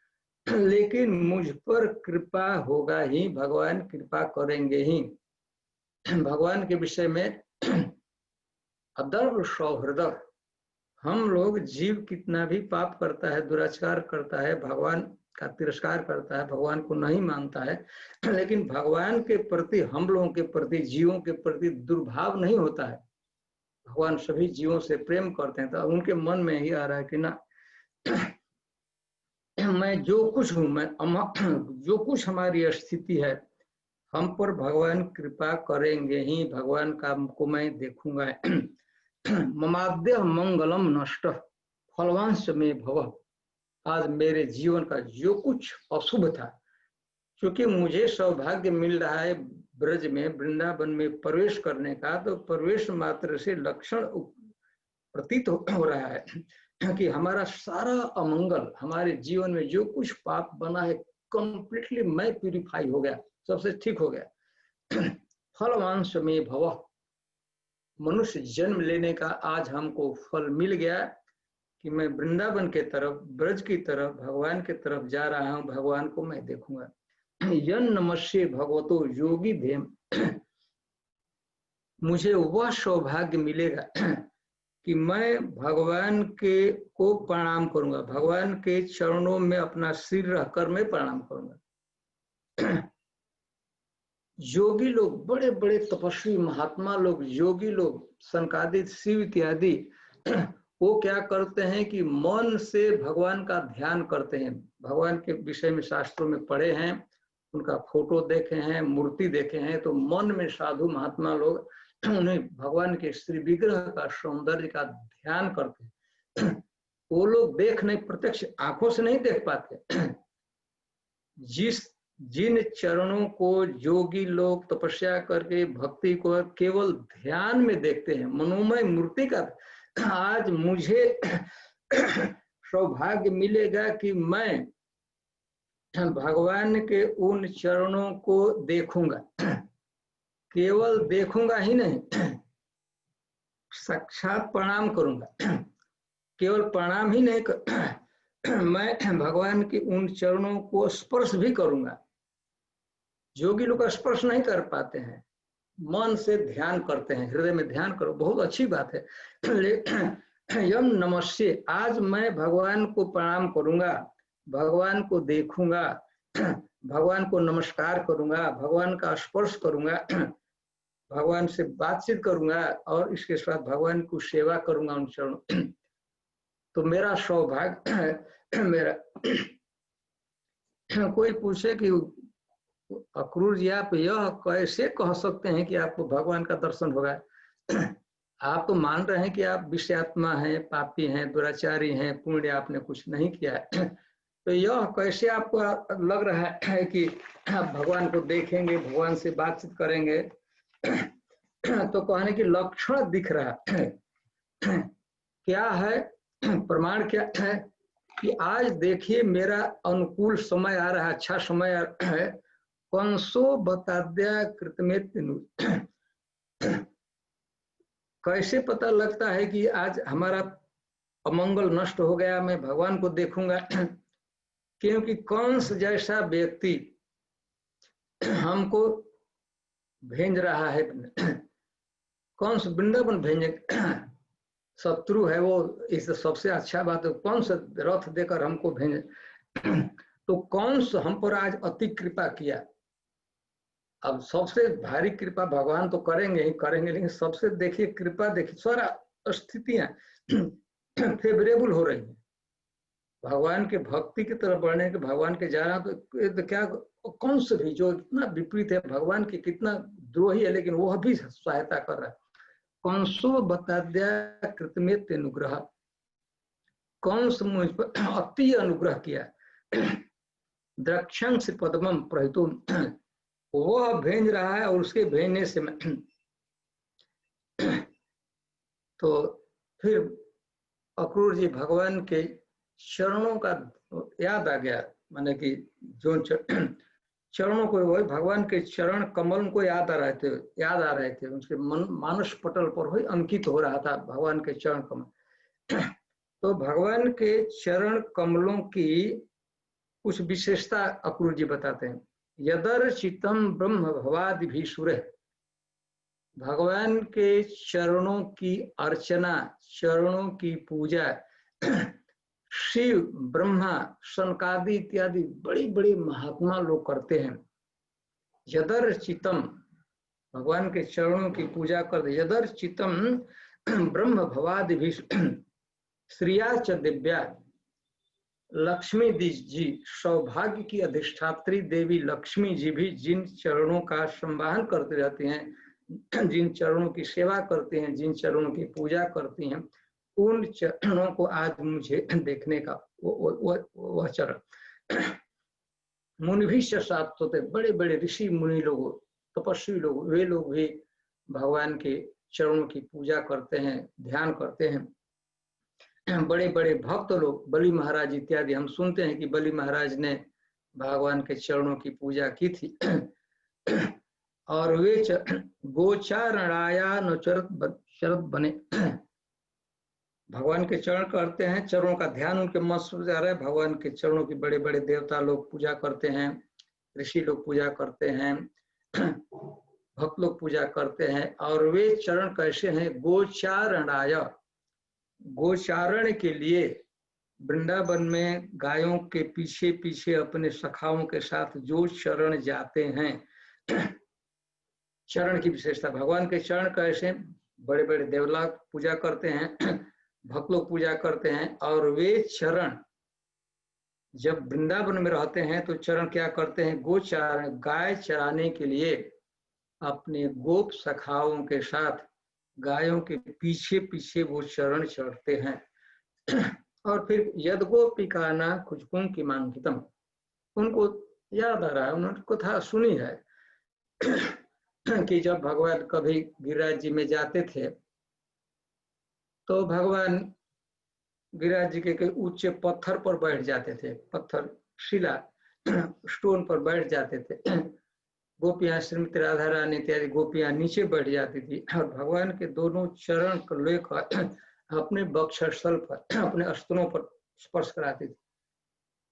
लेकिन मुझ पर कृपा होगा ही, भगवान कृपा करेंगे ही। भगवान के विषय में अदर्व सौहृदय, हम लोग, जीव कितना भी पाप करता है, दुराचार करता है, भगवान का तिरस्कार करता है, भगवान को नहीं मानता है, लेकिन भगवान के प्रति, हम लोगों के प्रति, जीवों के प्रति दुर्भाव नहीं होता है। भगवान सभी जीवों से प्रेम करते हैं, तो उनके मन में ही आ रहा है कि ना, मैं जो कुछ हूं, मैं जो कुछ हमारी स्थिति है, हम पर भगवान कृपा करेंगे ही, भगवान का को मैं देखूंगा। ममाद्य मंगलम नष्ट फलवांश में भव। आज मेरे जीवन का जो कुछ अशुभ था, क्योंकि मुझे सौभाग्य मिल रहा है ब्रज में, वृंदावन में प्रवेश करने का, तो प्रवेश मात्र से लक्षण प्रतीत हो रहा है कि हमारा सारा अमंगल, हमारे जीवन में जो कुछ पाप बना है, कंप्लीटली मैं प्यूरिफाई हो गया, सबसे ठीक हो गया। फलवांश में भव, मनुष्य जन्म लेने का आज हमको फल मिल गया कि मैं वृंदावन के तरफ, ब्रज की तरफ, भगवान के तरफ जा रहा हूं, भगवान को मैं देखूंगा। यन नमस्ये भगवतो योगी धेम, मुझे वह सौभाग्य मिलेगा कि मैं भगवान के को प्रणाम करूंगा, भगवान के चरणों में अपना सिर रखकर मैं प्रणाम करूंगा। योगी लोग, बड़े बड़े तपस्वी महात्मा लोग, योगी लोग, सनकादिक, शिव इत्यादि, वो क्या करते हैं कि मन से भगवान का ध्यान करते हैं। भगवान के विषय में शास्त्रों में पढ़े हैं, उनका फोटो देखे हैं, मूर्ति देखे हैं, तो मन में साधु महात्मा लोग उन्हें भगवान के श्री विग्रह का सौंदर्य का ध्यान करते हैं। वो लोग देख नहीं, प्रत्यक्ष आंखों से नहीं देख पाते। जिन चरणों को योगी लोग तपस्या करके भक्ति को केवल ध्यान में देखते हैं, मनोमय मूर्ति का, आज मुझे सौभाग्य मिलेगा कि मैं भगवान के उन चरणों को देखूंगा। केवल देखूंगा ही नहीं, साक्षात प्रणाम करूंगा। केवल प्रणाम ही नहीं, मैं भगवान के उन चरणों को स्पर्श भी करूंगा। योगी लोग स्पर्श नहीं कर पाते हैं, मन से ध्यान करते हैं, हृदय में ध्यान करो, बहुत अच्छी बात है। यम नमस्ये, आज मैं भगवान को प्रणाम करूंगा, भगवान को देखूंगा, भगवान को नमस्कार करूंगा, भगवान का स्पर्श करूंगा, भगवान से बातचीत करूंगा और इसके साथ भगवान को सेवा करूंगा उन चरणों। तो मेरा सौभाग्य मेरा। कोई पूछे कि अक्रूर जी आप यह कैसे कह सकते हैं कि आपको भगवान का दर्शन होगा? आप तो मान रहे हैं कि आप विषयात्मा हैं, पापी हैं, दुराचारी हैं, पुण्य आपने कुछ नहीं किया है, तो यह कैसे आपको लग रहा है कि आप भगवान को देखेंगे, भगवान से बातचीत करेंगे? तो कहने की लक्षण दिख रहा है। क्या है प्रमाण? क्या है कि आज देखिए मेरा अनुकूल समय आ रहा है, अच्छा समय आ रहा है। कंसो बताद्या कृतमेत, कैसे पता लगता है कि आज हमारा अमंगल नष्ट हो गया, मैं भगवान को देखूंगा? क्योंकि कंस जैसा व्यक्ति हमको भेज रहा है। कंस वृंदावन भेजे, शत्रु है वो, इस सबसे अच्छा बात है, कंस रथ देकर हमको भेजे। तो कंस हम पर आज अति कृपा किया। अब सबसे भारी कृपा भगवान तो करेंगे ही करेंगे, लेकिन सबसे देखिए कृपा, देखिए सारा स्थितियां फेवरेबल हो रही है भगवान के भक्ति की तरफ बढ़ने के, भगवान के जा रहा। तो क्या कंस भी जो इतना विपरीत है, भगवान की कितना द्रोही है, लेकिन वह भी सहायता कर रहा है। कंसो बताद्या कृतमेत अनुग्रह, कंस मुझ पर अति अनुग्रह किया। द्रक्षंश पद्मम प्रहितुम, वह भेज रहा है और उसके भेजने से मैं तो फिर अक्रूर जी भगवान के चरणों का याद आ गया, माने कि जो चरणों को, वही भगवान के चरण कमल को याद आ रहे थे, उसके मानस पटल पर वही अंकित हो रहा था भगवान के चरण कमल। तो भगवान के चरण कमलों की कुछ विशेषता अक्रूर जी बताते हैं। यदर्चितम ब्रह्म भवादि भी सुरे, भगवान के चरणों की अर्चना, चरणों की पूजा शिव, ब्रह्मा, सनकादि इत्यादि बड़ी बड़ी महात्मा लोग करते हैं। यदर्चितम, भगवान के चरणों की पूजा करते। यदर्चितम ब्रह्म भवादि भी श्रिया च दिव्या, लक्ष्मी जी सौभाग्य की अधिष्ठात्री देवी लक्ष्मी जी भी जिन चरणों का संवाहन करती रहती हैं, जिन चरणों की सेवा करती हैं, जिन चरणों की पूजा करती हैं, उन चरणों को आज मुझे देखने का वह चरण। मुनि भी साथ होते, बड़े बड़े ऋषि मुनि लोग, तपस्वी लोग, वे लोग भी भगवान के चरणों की पूजा करते हैं, ध्यान करते हैं। बड़े बड़े भक्त लोग, बलि महाराज इत्यादि, हम सुनते हैं कि बलि महाराज ने भगवान के चरणों की पूजा की थी। और वे गोचारणाया शरद बने, भगवान के चरण करते हैं, चरणों का ध्यान उनके मस्त जा रहा है। भगवान के चरणों की बड़े बड़े देवता लोग पूजा करते हैं, ऋषि लोग पूजा करते हैं, भक्त लोग पूजा करते हैं। और वे चरण कैसे हैं? गोचारणाय, गोचारण के लिए वृंदावन में गायों के पीछे पीछे अपने सखाओं के साथ जो चरण जाते हैं, चरण की विशेषता। भगवान के चरण कैसे? बड़े बड़े देवता पूजा करते हैं, भक्त लोग पूजा करते हैं। और वे चरण जब वृंदावन में रहते हैं तो चरण क्या करते हैं? गोचारण, गाय चराने के लिए अपने गोप सखाओं के साथ गायों के पीछे पीछे वो चरण चढ़ते हैं। और फिर यद गोपिका ना खुजकुम की मांगितम, उनको याद आ रहा है, उन्होंने कथा सुनी है कि जब भगवान कभी गिरिराज जी में जाते थे तो भगवान गिरिराज जी के ऊंचे पत्थर पर बैठ जाते थे, पत्थर शिला स्टोन पर बैठ जाते थे। गोपियां श्रीमती राधा रानी इत्यादि गोपियां नीचे बैठ जाती थी और भगवान के दोनों चरण को लेकर अपने वक्षस्थल पर, अपने स्तनों पर स्पर्श कराती थी।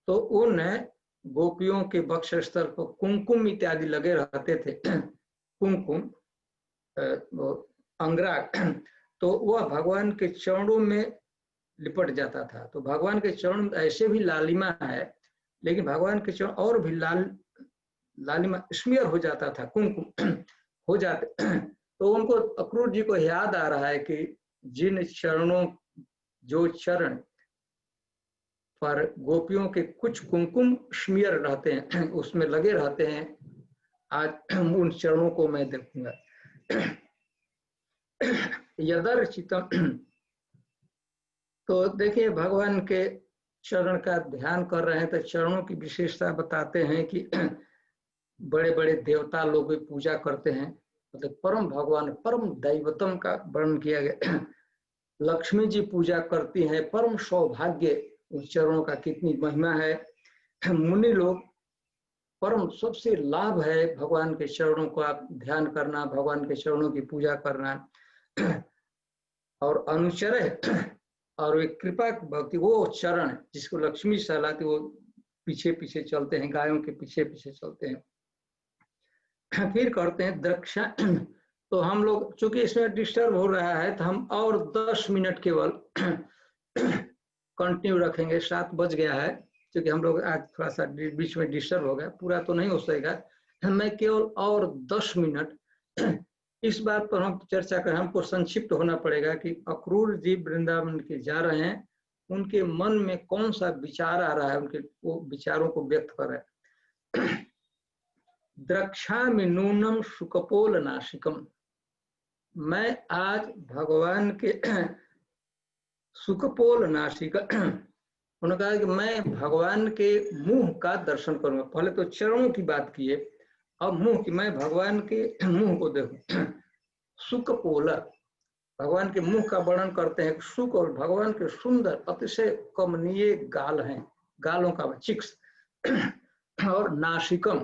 तो उन गोपियों के वक्षस्थल पर कुमकुम इत्यादि लगे रहते थे, कुमकुम अंगराग, तो वह भगवान के चरणों में लिपट जाता था। तो भगवान के चरण ऐसे भी लालिमा है, लेकिन भगवान के चरण और भी लालिमा स्मियर हो जाता था, कुमकुम हो जाते। तो उनको, अक्रूर जी को याद आ रहा है कि जिन चरणों, जो चरण पर गोपियों के कुछ कुमकुम स्मियर रहते हैं, उसमें लगे रहते हैं, आज उन चरणों को मैं देखूंगा। यदर्चितम, तो देखिए भगवान के चरण का ध्यान कर रहे हैं तो चरणों की विशेषता बताते हैं कि बड़े बड़े देवता लोग भी पूजा करते हैं, मतलब परम भगवान, परम दैवतम का वर्णन किया गया। लक्ष्मी जी पूजा करती हैं, परम सौभाग्य उन चरणों का, कितनी महिमा है। मुनि लोग, परम सबसे लाभ है भगवान के चरणों को आप ध्यान करना, भगवान के चरणों की पूजा करना। और अनुचर और वे कृपा भक्ति, वो चरण जिसको लक्ष्मी सहलाती, वो पीछे पीछे चलते हैं, गायों के पीछे पीछे चलते हैं। फिर करते हैं दक्षा। तो हम लोग चूंकि इसमें डिस्टर्ब हो रहा है तो हम और 10 मिनट केवल कंटिन्यू रखेंगे। 7 बज गया है, क्योंकि हम लोग आज थोड़ा सा बीच में डिस्टर्ब हो गया, पूरा तो नहीं हो सकेगा। मैं केवल और 10 मिनट इस बात पर हम चर्चा करें। हमको संक्षिप्त होना पड़ेगा कि अक्रूर जी वृंदावन के जा रहे हैं, उनके मन में कौन सा विचार आ रहा है, उनके वो विचारों को व्यक्त कर रहे हैं। द्रक्षामि नूनम सुकपोल नासिकम, मैं आज भगवान के सुकपोल नासिक, उन्होंने कहा कि मैं भगवान के मुंह का दर्शन करूंगा। पहले तो चरणों की बात किए, अब मुंह की, मैं भगवान के मुंह को देखूं। सुकपोल, भगवान के मुंह का वर्णन करते हैं। सुक, और भगवान के सुंदर अतिशय कमनीय गाल हैं, गालों का चिक्स। और नासिकम,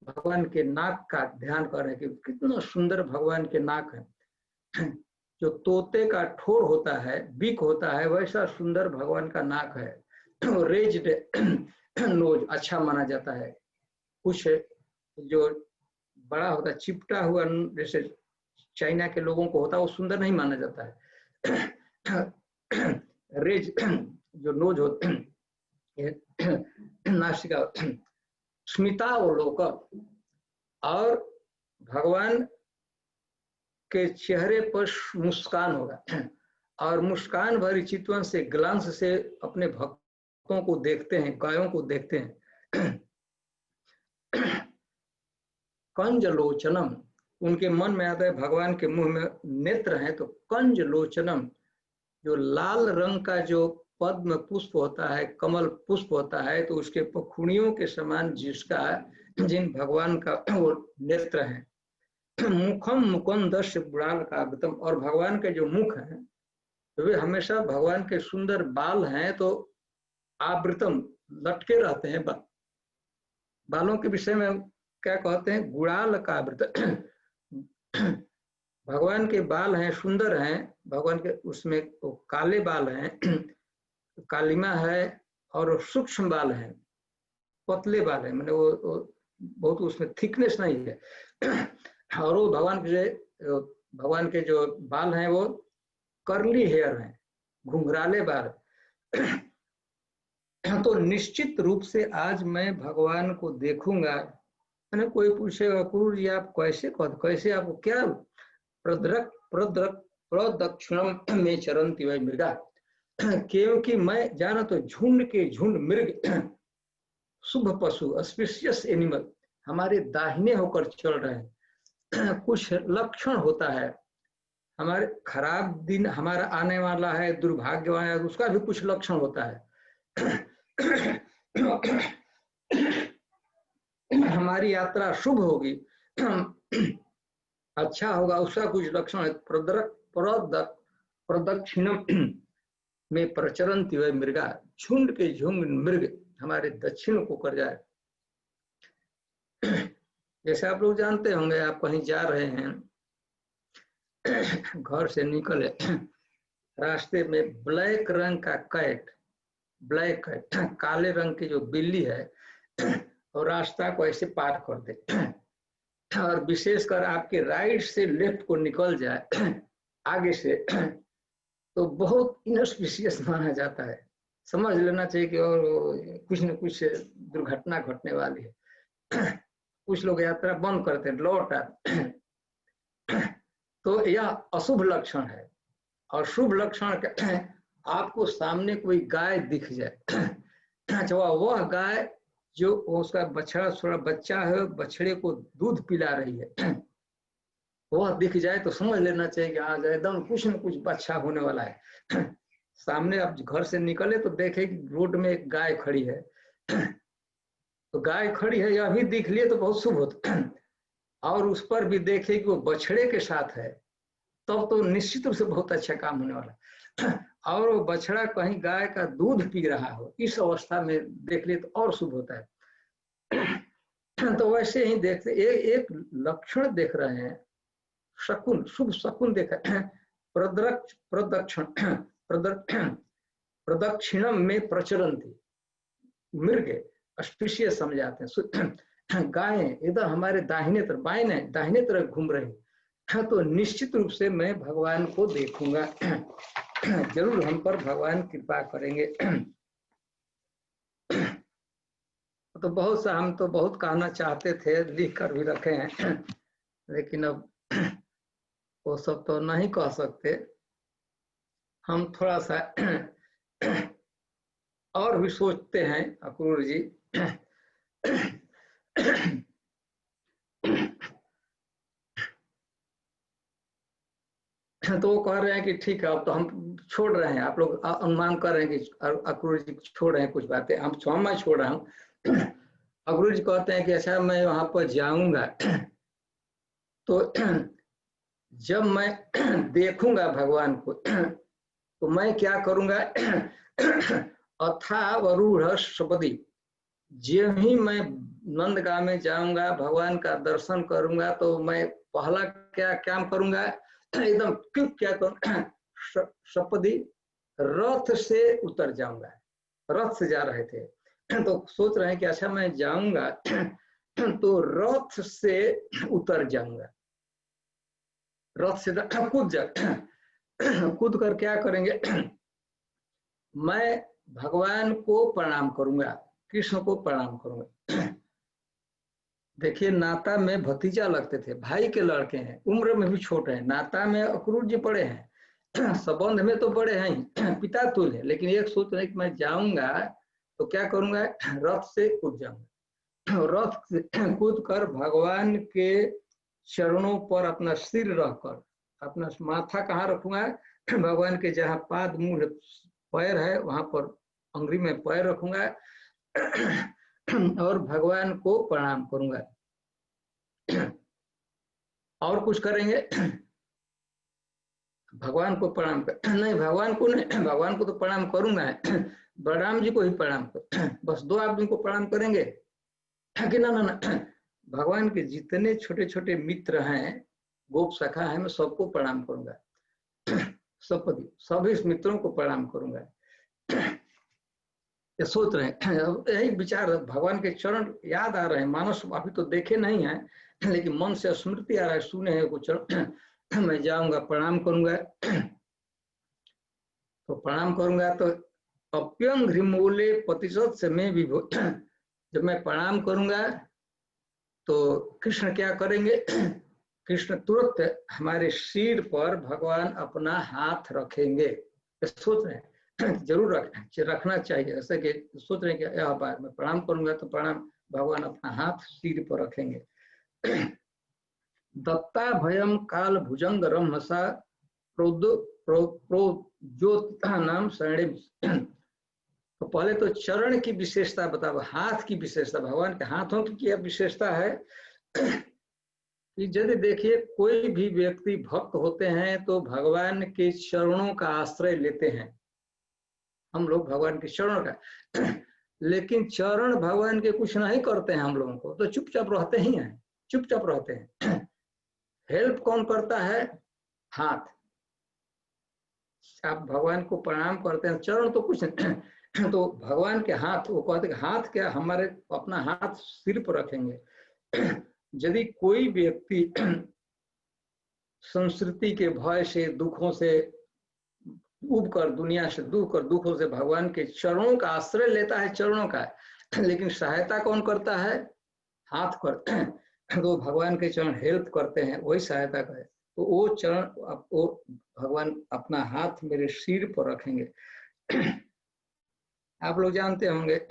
भगवान के नाक का ध्यान कर रहे हैं कि कितना सुंदर भगवान के नाक है। जो तोते का ठोर होता है, बीक होता है, वैसा सुंदर भगवान का नाक है। रेज्ड नोज अच्छा माना जाता है। कुछ जो बड़ा होता है, चिपटा हुआ, जैसे चाइना के लोगों को होता है, वो सुंदर नहीं माना जाता है। रेज जो नोज होता है, नासिका, स्मितावलोकन, और भगवान के चेहरे पर मुस्कान होगा, और मुस्कान भरी चितवन से, ग्लांस से अपने भक्तों कुत्तों को देखते हैं, गायों को देखते हैं, कंज लोचनम, उनके मन में आता है भगवान के मुंह में नेत्र हैं, तो कंज लोचनम, जो लाल रंग का जो पद्म पुष्प होता है, कमल पुष्प होता है, तो उसके पखुड़ियों के समान जिसका जिन भगवान का वो नेत्र है। मुखम मुकुंदस्य बुड़ाल का अगतम, और भगवान के जो मुख हैं तो वे हमेशा भगवान के सुंदर बाल हैं तो आवृतम, लटके रहते हैं। बालों के विषय में क्या कहते हैं, गुड़ाल का आवृत। भगवान के बाल हैं, सुंदर हैं, भगवान के उसमें वो काले बाल हैं, कालिमा है, और सूक्ष्म बाल हैं, पतले बाल हैं, मैंने वो बहुत उसमें थिकनेस नहीं है। और वो भगवान के जो बाल हैं वो कर्ली हेयर हैं, घुंघराले बाल। तो निश्चित रूप से आज मैं भगवान को देखूंगा। मैंने कोई पूछेगा गुरु जी आप कैसे आपको क्या प्रदक्षिणम में चरंती वही मृगा, क्योंकि मैं जाना तो झुंड के झुंड मृग, शुभ पशु अस्पिशियस एनिमल हमारे दाहिने होकर चल रहे हैं। कुछ लक्षण होता है, हमारे खराब दिन हमारा आने वाला है, दुर्भाग्यवान है, उसका भी कुछ लक्षण होता है। हमारी यात्रा शुभ होगी, अच्छा होगा, उसका कुछ लक्षण है। प्रदक्षिणम में प्रचरंती वह मृगा, झुंड के झुंड मृग हमारे दक्षिण को कर जाए। जैसे आप लोग जानते होंगे, आप कहीं जा रहे हैं, घर से निकले, रास्ते में ब्लैक रंग का कैट, ब्लैक कैट, काले रंग की जो बिल्ली है, और रास्ता को ऐसे पार कर दे, और विशेषकर आपके राइट से लेफ्ट को निकल जाए आगे से, तो बहुत इनस्पिशियस माना जाता है। समझ लेना चाहिए कि और कुछ न कुछ दुर्घटना घटने वाली है। कुछ लोग यात्रा बंद करते हैं, लौट आते, तो यह अशुभ लक्षण है। और शुभ लक्षण आपको सामने कोई गाय दिख जाए, अच्छा वह गाय जो उसका बछड़ा थोड़ा बच्चा है, बछड़े को दूध पिला रही है, वह दिख जाए तो समझ लेना चाहिए कि आज एकदम कुछ न कुछ अच्छा होने वाला है। सामने आप घर से निकले तो देखे कि रोड में एक गाय खड़ी है, तो गाय खड़ी है यह भी दिख लिए तो बहुत शुभ होता है। और उस पर भी देखे कि वो बछड़े के साथ है, तब तो निश्चित रूप से बहुत अच्छा काम होने वाला। और वो बछड़ा कहीं गाय का दूध पी रहा हो, इस अवस्था में देख लिए तो और शुभ होता है। तो वैसे ही देखते एक लक्षण देख रहे हैं, शकुन, शुभ शकुन देख रहे हैं। प्रदक्षिणम में प्रचरंती मृग, स्पीशियस समझाते हैं, गायें इधर हमारे दाहिने तरफ, दाहिने तरफ घूम रही, तो निश्चित रूप से मैं भगवान को देखूंगा, जरूर हम पर भगवान कृपा करेंगे। तो बहुत सा हम तो बहुत कहना चाहते थे, लिख कर भी रखे हैं, लेकिन अब वो सब तो नहीं कह सकते। हम थोड़ा सा और भी सोचते हैं अक्रूर जी। तो वो कह रहे हैं कि ठीक है अब तो हम छोड़ रहे हैं, आप लोग अनुमान कर रहे हैं कि अक्रूर जी छोड़ रहे हैं कुछ बातें, मैं छोड़ रहा हूँ। अक्रूर जी कहते हैं कि अच्छा मैं वहां पर जाऊंगा, तो जब मैं देखूंगा भगवान को तो मैं क्या करूंगा, अथा वरूढ़ सपदी, जब ही मैं नंदगांव में जाऊंगा भगवान का दर्शन करूंगा तो मैं पहला क्या काम करूंगा, एकदम क्विक क्या करूंगा, सपदी रथ से उतर जाऊंगा। रथ से जा रहे थे तो सोच रहे हैं कि अच्छा मैं जाऊंगा तो रथ से उतर जाऊंगा, रथ से कूद कर क्या करेंगे, मैं भगवान को प्रणाम करूंगा, कृष्ण को प्रणाम करूंगा। देखिए नाता में भतीजा लगते थे, भाई के लड़के हैं, उम्र में भी छोटे हैं, नाता में अक्रूर जी बड़े हैं, संबंध में तो बड़े हैं, पिता तुल्य है, लेकिन एक सोच रहे कि मैं जाऊंगा तो क्या करूंगा, रथ से कूद जाऊंगा, रथ से कूद कर भगवान के चरणों पर अपना सिर रखकर, अपना माथा कहाँ रखूंगा, भगवान के जहाँ पाद मूल पैर है वहां पर अंगुली में पैर रखूंगा और भगवान को प्रणाम करूंगा। और कुछ करेंगे, भगवान को प्रणाम कर, नहीं भगवान को नहीं, भगवान को तो प्रणाम करूंगा, बलराम जी को ही प्रणाम कर, बस 2 आदमी को प्रणाम करेंगे कि ना ना ना, भगवान के जितने छोटे छोटे मित्र हैं, गोप सखा है, मैं सबको प्रणाम करूंगा, सभी मित्रों को प्रणाम करूंगा। ये सोच रहे हैं, यही विचार, भगवान के चरण याद आ रहे हैं, मानस अभी तो देखे नहीं है, लेकिन मन से स्मृति आ रहा है, सुने हैं कुछ, मैं जाऊंगा प्रणाम करूंगा। तो प्रणाम करूंगा तो अप्यंग ह्रीमूले प्रतिशत से मैं विभो, जब मैं प्रणाम करूंगा तो कृष्ण क्या करेंगे, कृष्ण तुरंत हमारे सिर पर भगवान अपना हाथ रखेंगे। सोच रहे हैं जरूर रखना चाहिए, ऐसा कि सोच रहे हैं कि यह बार मैं प्रणाम करूंगा तो प्रणाम, भगवान अपना हाथ सिर पर रखेंगे। दत्ता भयम काल भुजंग रमसा प्रोज्योतिता नाम शरणे। तो पहले तो चरण की विशेषता बताओ, हाथ की विशेषता, भगवान के हाथों की क्या विशेषता है कि यदि देखिए कोई भी व्यक्ति भक्त होते हैं तो भगवान के चरणों का आश्रय लेते हैं, हम लोग भगवान के चरणों का, लेकिन चरण भगवान के कुछ नहीं करते हैं, हम लोगों को तो चुपचाप रहते ही हैं, चुपचाप रहते हैं। हेल्प कौन करता है, हाथ। आप भगवान को प्रणाम करते हैं, चरण तो कुछ नहीं, तो भगवान के हाथ, वो कहते हैं हाथ क्या, हमारे अपना हाथ सिर पर रखेंगे। यदि कोई व्यक्ति संस्कृति के भय से, दुखों से उब कर, दुनिया से दूर कर, दुखों से भगवान के चरणों का आश्रय लेता है, चरणों का, लेकिन सहायता कौन करता है, हाथ करते हैं, तो भगवान के चरण हेल्प करते हैं, वही सहायता करे, तो वो चरण, वो भगवान अपना हाथ मेरे सिर पर रखेंगे। आप लोग जानते होंगे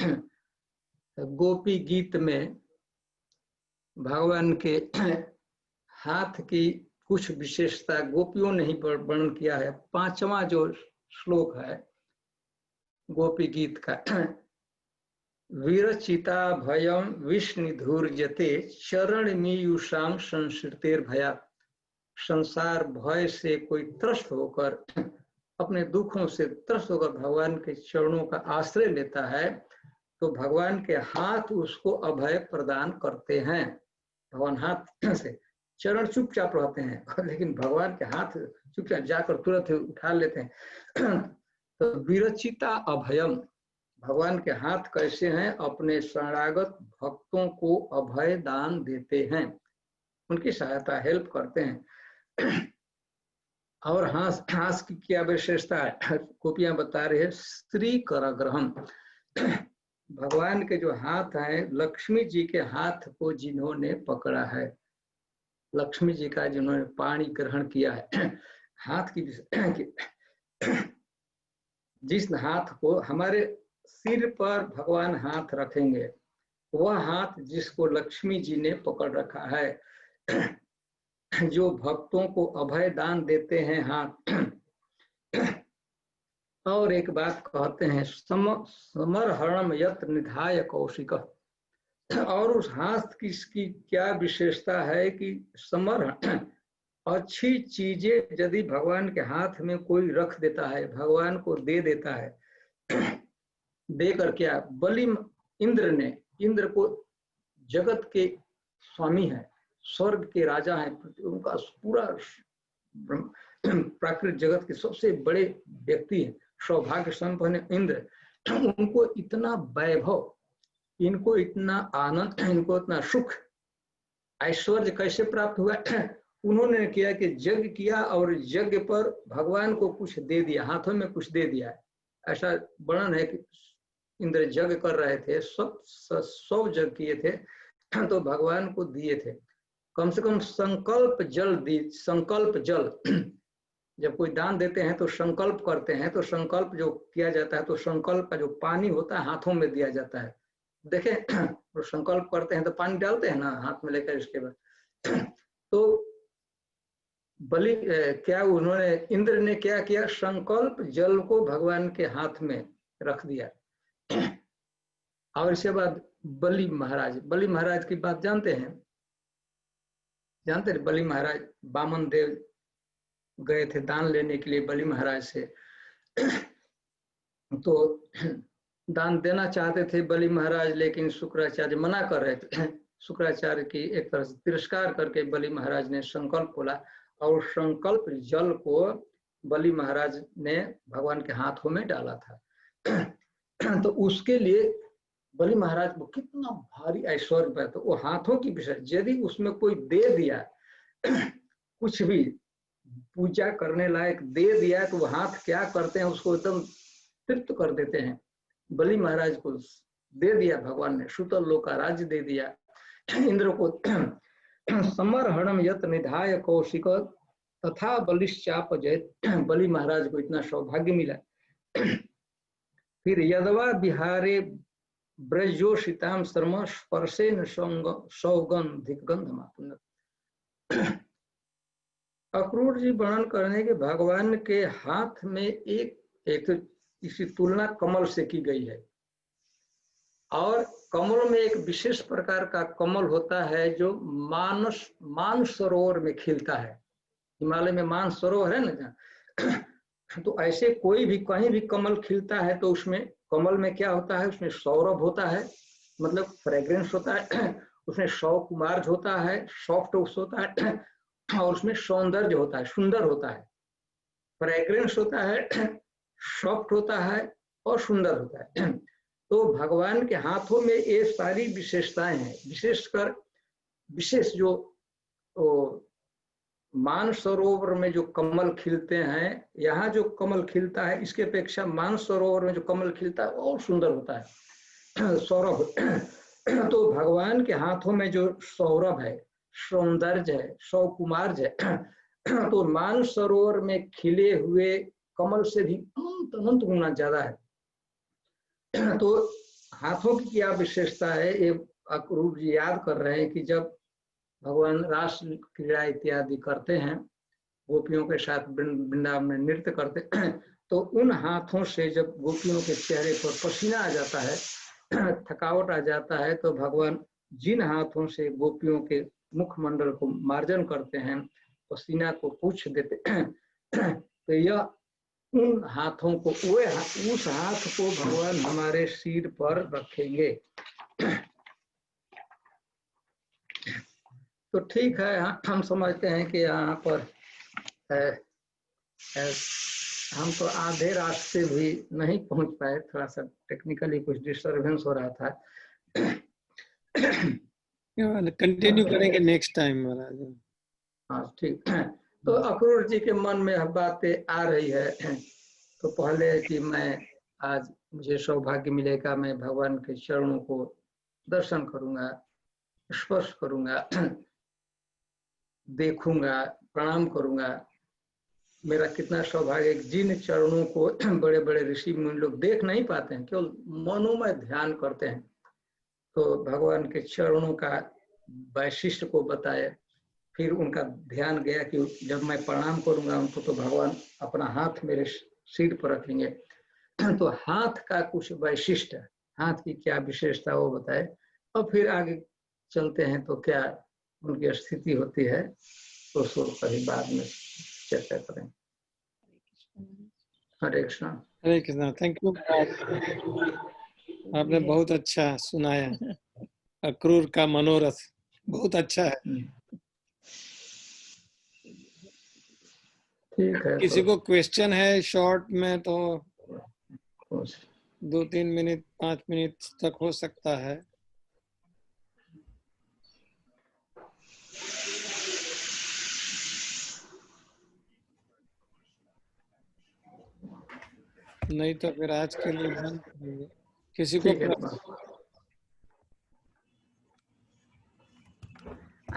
गोपी गीत में भगवान के हाथ की कुछ विशेषता गोपियों ने ही वर्णन किया है। 5वां जो श्लोक है गोपी गीत का, विरचिता भयम विष्णुधूर्जते चरण मीयुषाम संसृतेर भया। संसार भय से कोई त्रस्त होकर, अपने दुखों से त्रस्त होकर भगवान के चरणों का आश्रय लेता है, तो भगवान के हाथ उसको अभय प्रदान करते हैं। भगवान हाथ से, चरण चुपचाप रहते हैं, लेकिन भगवान के हाथ चुपचाप जाकर तुरंत उठा लेते हैं। तो विरचिता अभयम, भगवान के हाथ कैसे हैं, अपने शरणागत भक्तों को अभय दान देते हैं, उनकी सहायता, हेल्प करते हैं। और हाथ की क्या विशेषता है, गोपियां बता रहे हैं, स्त्री करग्रहम, भगवान के जो हाथ हैं, लक्ष्मी जी के हाथ को जिन्होंने पकड़ा है, लक्ष्मी जी का जिन्होंने पाणी ग्रहण किया है, हाथ की जिस हाथ को हमारे सिर पर भगवान हाथ रखेंगे, वह हाथ जिसको लक्ष्मी जी ने पकड़ रखा है, जो भक्तों को अभय दान देते हैं हाथ। और एक बात कहते हैं, समरहरणम यत्र निधाय कौशिक, और उस हाथ की इसकी क्या विशेषता है कि समर, अच्छी चीजें यदि भगवान के हाथ में कोई रख देता है, भगवान को दे देता है, देकर क्या, बलि इंद्र ने, इंद्र को जगत के स्वामी है, स्वर्ग के राजा है, उनका पूरा प्राकृतिक जगत के सबसे बड़े व्यक्ति है, सौभाग्य संपन्न इंद्र, उनको इतना वैभव, इनको इतना आनंद, इनको इतना सुख, ऐश्वर्य कैसे प्राप्त हुआ, उन्होंने किया कि यज्ञ किया और यज्ञ पर भगवान को कुछ दे दिया, हाथों में कुछ दे दिया। ऐसा वर्णन है कि इंद्र यज्ञ कर रहे थे, 100 यज्ञ किए थे, तो भगवान को दिए थे, कम से कम संकल्प जल दी, संकल्प जल जब कोई दान देते हैं तो संकल्प करते हैं, तो संकल्प जो किया जाता है तो संकल्प का जो पानी होता है हाथों में दिया जाता है। देखें तो संकल्प करते हैं तो पानी डालते हैं ना हाथ में लेकर, इसके बाद तो बलि क्या उन्होंने, इंद्र ने क्या किया, संकल्प जल को भगवान के हाथ में रख दिया। और इसके बाद बलि महाराज की बात जानते हैं, बलि महाराज वामन देव गए थे दान लेने के लिए बलि महाराज से, तो दान देना चाहते थे बलि महाराज, लेकिन शुक्राचार्य मना कर रहे थे। शुक्राचार्य की एक तरह से तिरस्कार करके बलि महाराज ने संकल्प बोला, और संकल्प जल को बलि महाराज ने भगवान के हाथों में डाला था। तो उसके लिए बलि महाराज को कितना भारी ऐश्वर्य पाया, तो वो हाथों की विषय, यदि उसमें कोई दे दिया कुछ भी पूजा करने लायक दे दिया, तो वो हाथ क्या करते हैं, उसको एकदम तृप्त कर देते हैं। बलि महाराज को दे दिया भगवान ने, सुतल लोक का राज्य दे दिया। इंद्र को समरहणम यत निधाय कौशिक तथा बलिश्चाप जयत, बलि महाराज को इतना सौभाग्य मिला। फिर यदवा बिहारे ब्रजोषिताम शर्म स्पर्शे न सौगंधिगंधमा। अक्रूर जी वर्णन करने के भगवान के हाथ में एक इसी तुलना कमल से की गई है, और कमल में एक विशेष प्रकार का कमल होता है जो मानसरोवर में खिलता है। हिमालय में मानसरोवर है ना, तो ऐसे कोई भी कहीं भी कमल खिलता है तो उसमें कमल में क्या होता है, उसमें सौरभ होता है, मतलब फ्रेग्रेंस होता है, उसमें शौकुमार्ज होता है, सॉफ्ट होता है, और उसमें सौंदर्य होता है, सुंदर होता है, फ्रेग्रेंस होता है, सॉफ्ट होता है और सुंदर होता है। तो भगवान के हाथों में ये सारी विशेषताएं हैं। विशेषकर विशेष जो मानसरोवर में जो कमल खिलते हैं, यहाँ जो कमल खिलता है इसके अपेक्षा मानसरोवर में जो कमल खिलता है और सुंदर होता है, सौरभ। तो भगवान के हाथों में जो सौरभ है, सौंदर्य है, सौकुमार्ज है, तो मानसरोवर में खिले हुए कमल से भी अनंत गुना ज्यादा है। तो हाथों की क्या विशेषता है, ये अक्रूर जी याद कर रहे हैं कि जब भगवान रास क्रीड़ा इत्यादि करते हैं, गोपियों के साथ वृंदावन में नृत्य करते हैं, तो उन हाथों से जब गोपियों के चेहरे पर पसीना आ जाता है, थकावट आ जाता है, तो भगवान जिन हाथों से गोपियों के मुखमंडल को मार्जन करते हैं, पसीना को पूछ देते हैं, तो यह उन हाथों को, उस हाथ को भगवान हमारे सिर पर रखेंगे। तो ठीक है, हम समझते हैं कि यहाँ पर हम तो आधे रास्ते भी नहीं पहुंच पाए, थोड़ा सा टेक्निकली कुछ डिस्टरबेंस हो रहा था। कंटिन्यू करेंगे नेक्स्ट टाइम महाराज। हाँ ठीक है। तो अक्रूर जी के मन में बातें आ रही है, तो पहले कि मैं आज मुझे सौभाग्य मिलेगा, मैं भगवान के चरणों को दर्शन करूंगा, स्पर्श करूंगा, देखूंगा, प्रणाम करूंगा। मेरा कितना सौभाग्य, जिन चरणों को बड़े बड़े ऋषि मुनि लोग देख नहीं पाते हैं, केवल मनोमय ध्यान करते हैं, तो भगवान के चरणों का वैशिष्ट को बताए। फिर उनका ध्यान गया कि जब मैं प्रणाम करूंगा उनको, तो भगवान अपना हाथ मेरे सिर पर रखेंगे, तो हाथ का कुछ वैशिष्ट, हाथ की क्या विशेषता वो बताए, और फिर आगे चलते हैं तो क्या उनकी स्थिति होती है, तो उसको कहीं बाद में चर्चा करें। हरे कृष्णा। हरे कृष्णा। थैंक यू, आपने बहुत अच्छा सुनाया। अक्रूर का मनोरथ बहुत अच्छा है। ठीक है, किसी को क्वेश्चन है शॉर्ट में तो 2-3 मिनट 5 मिनट तक हो सकता है। नहीं तो फिर आज के लिए बंद करेंगे। किसी को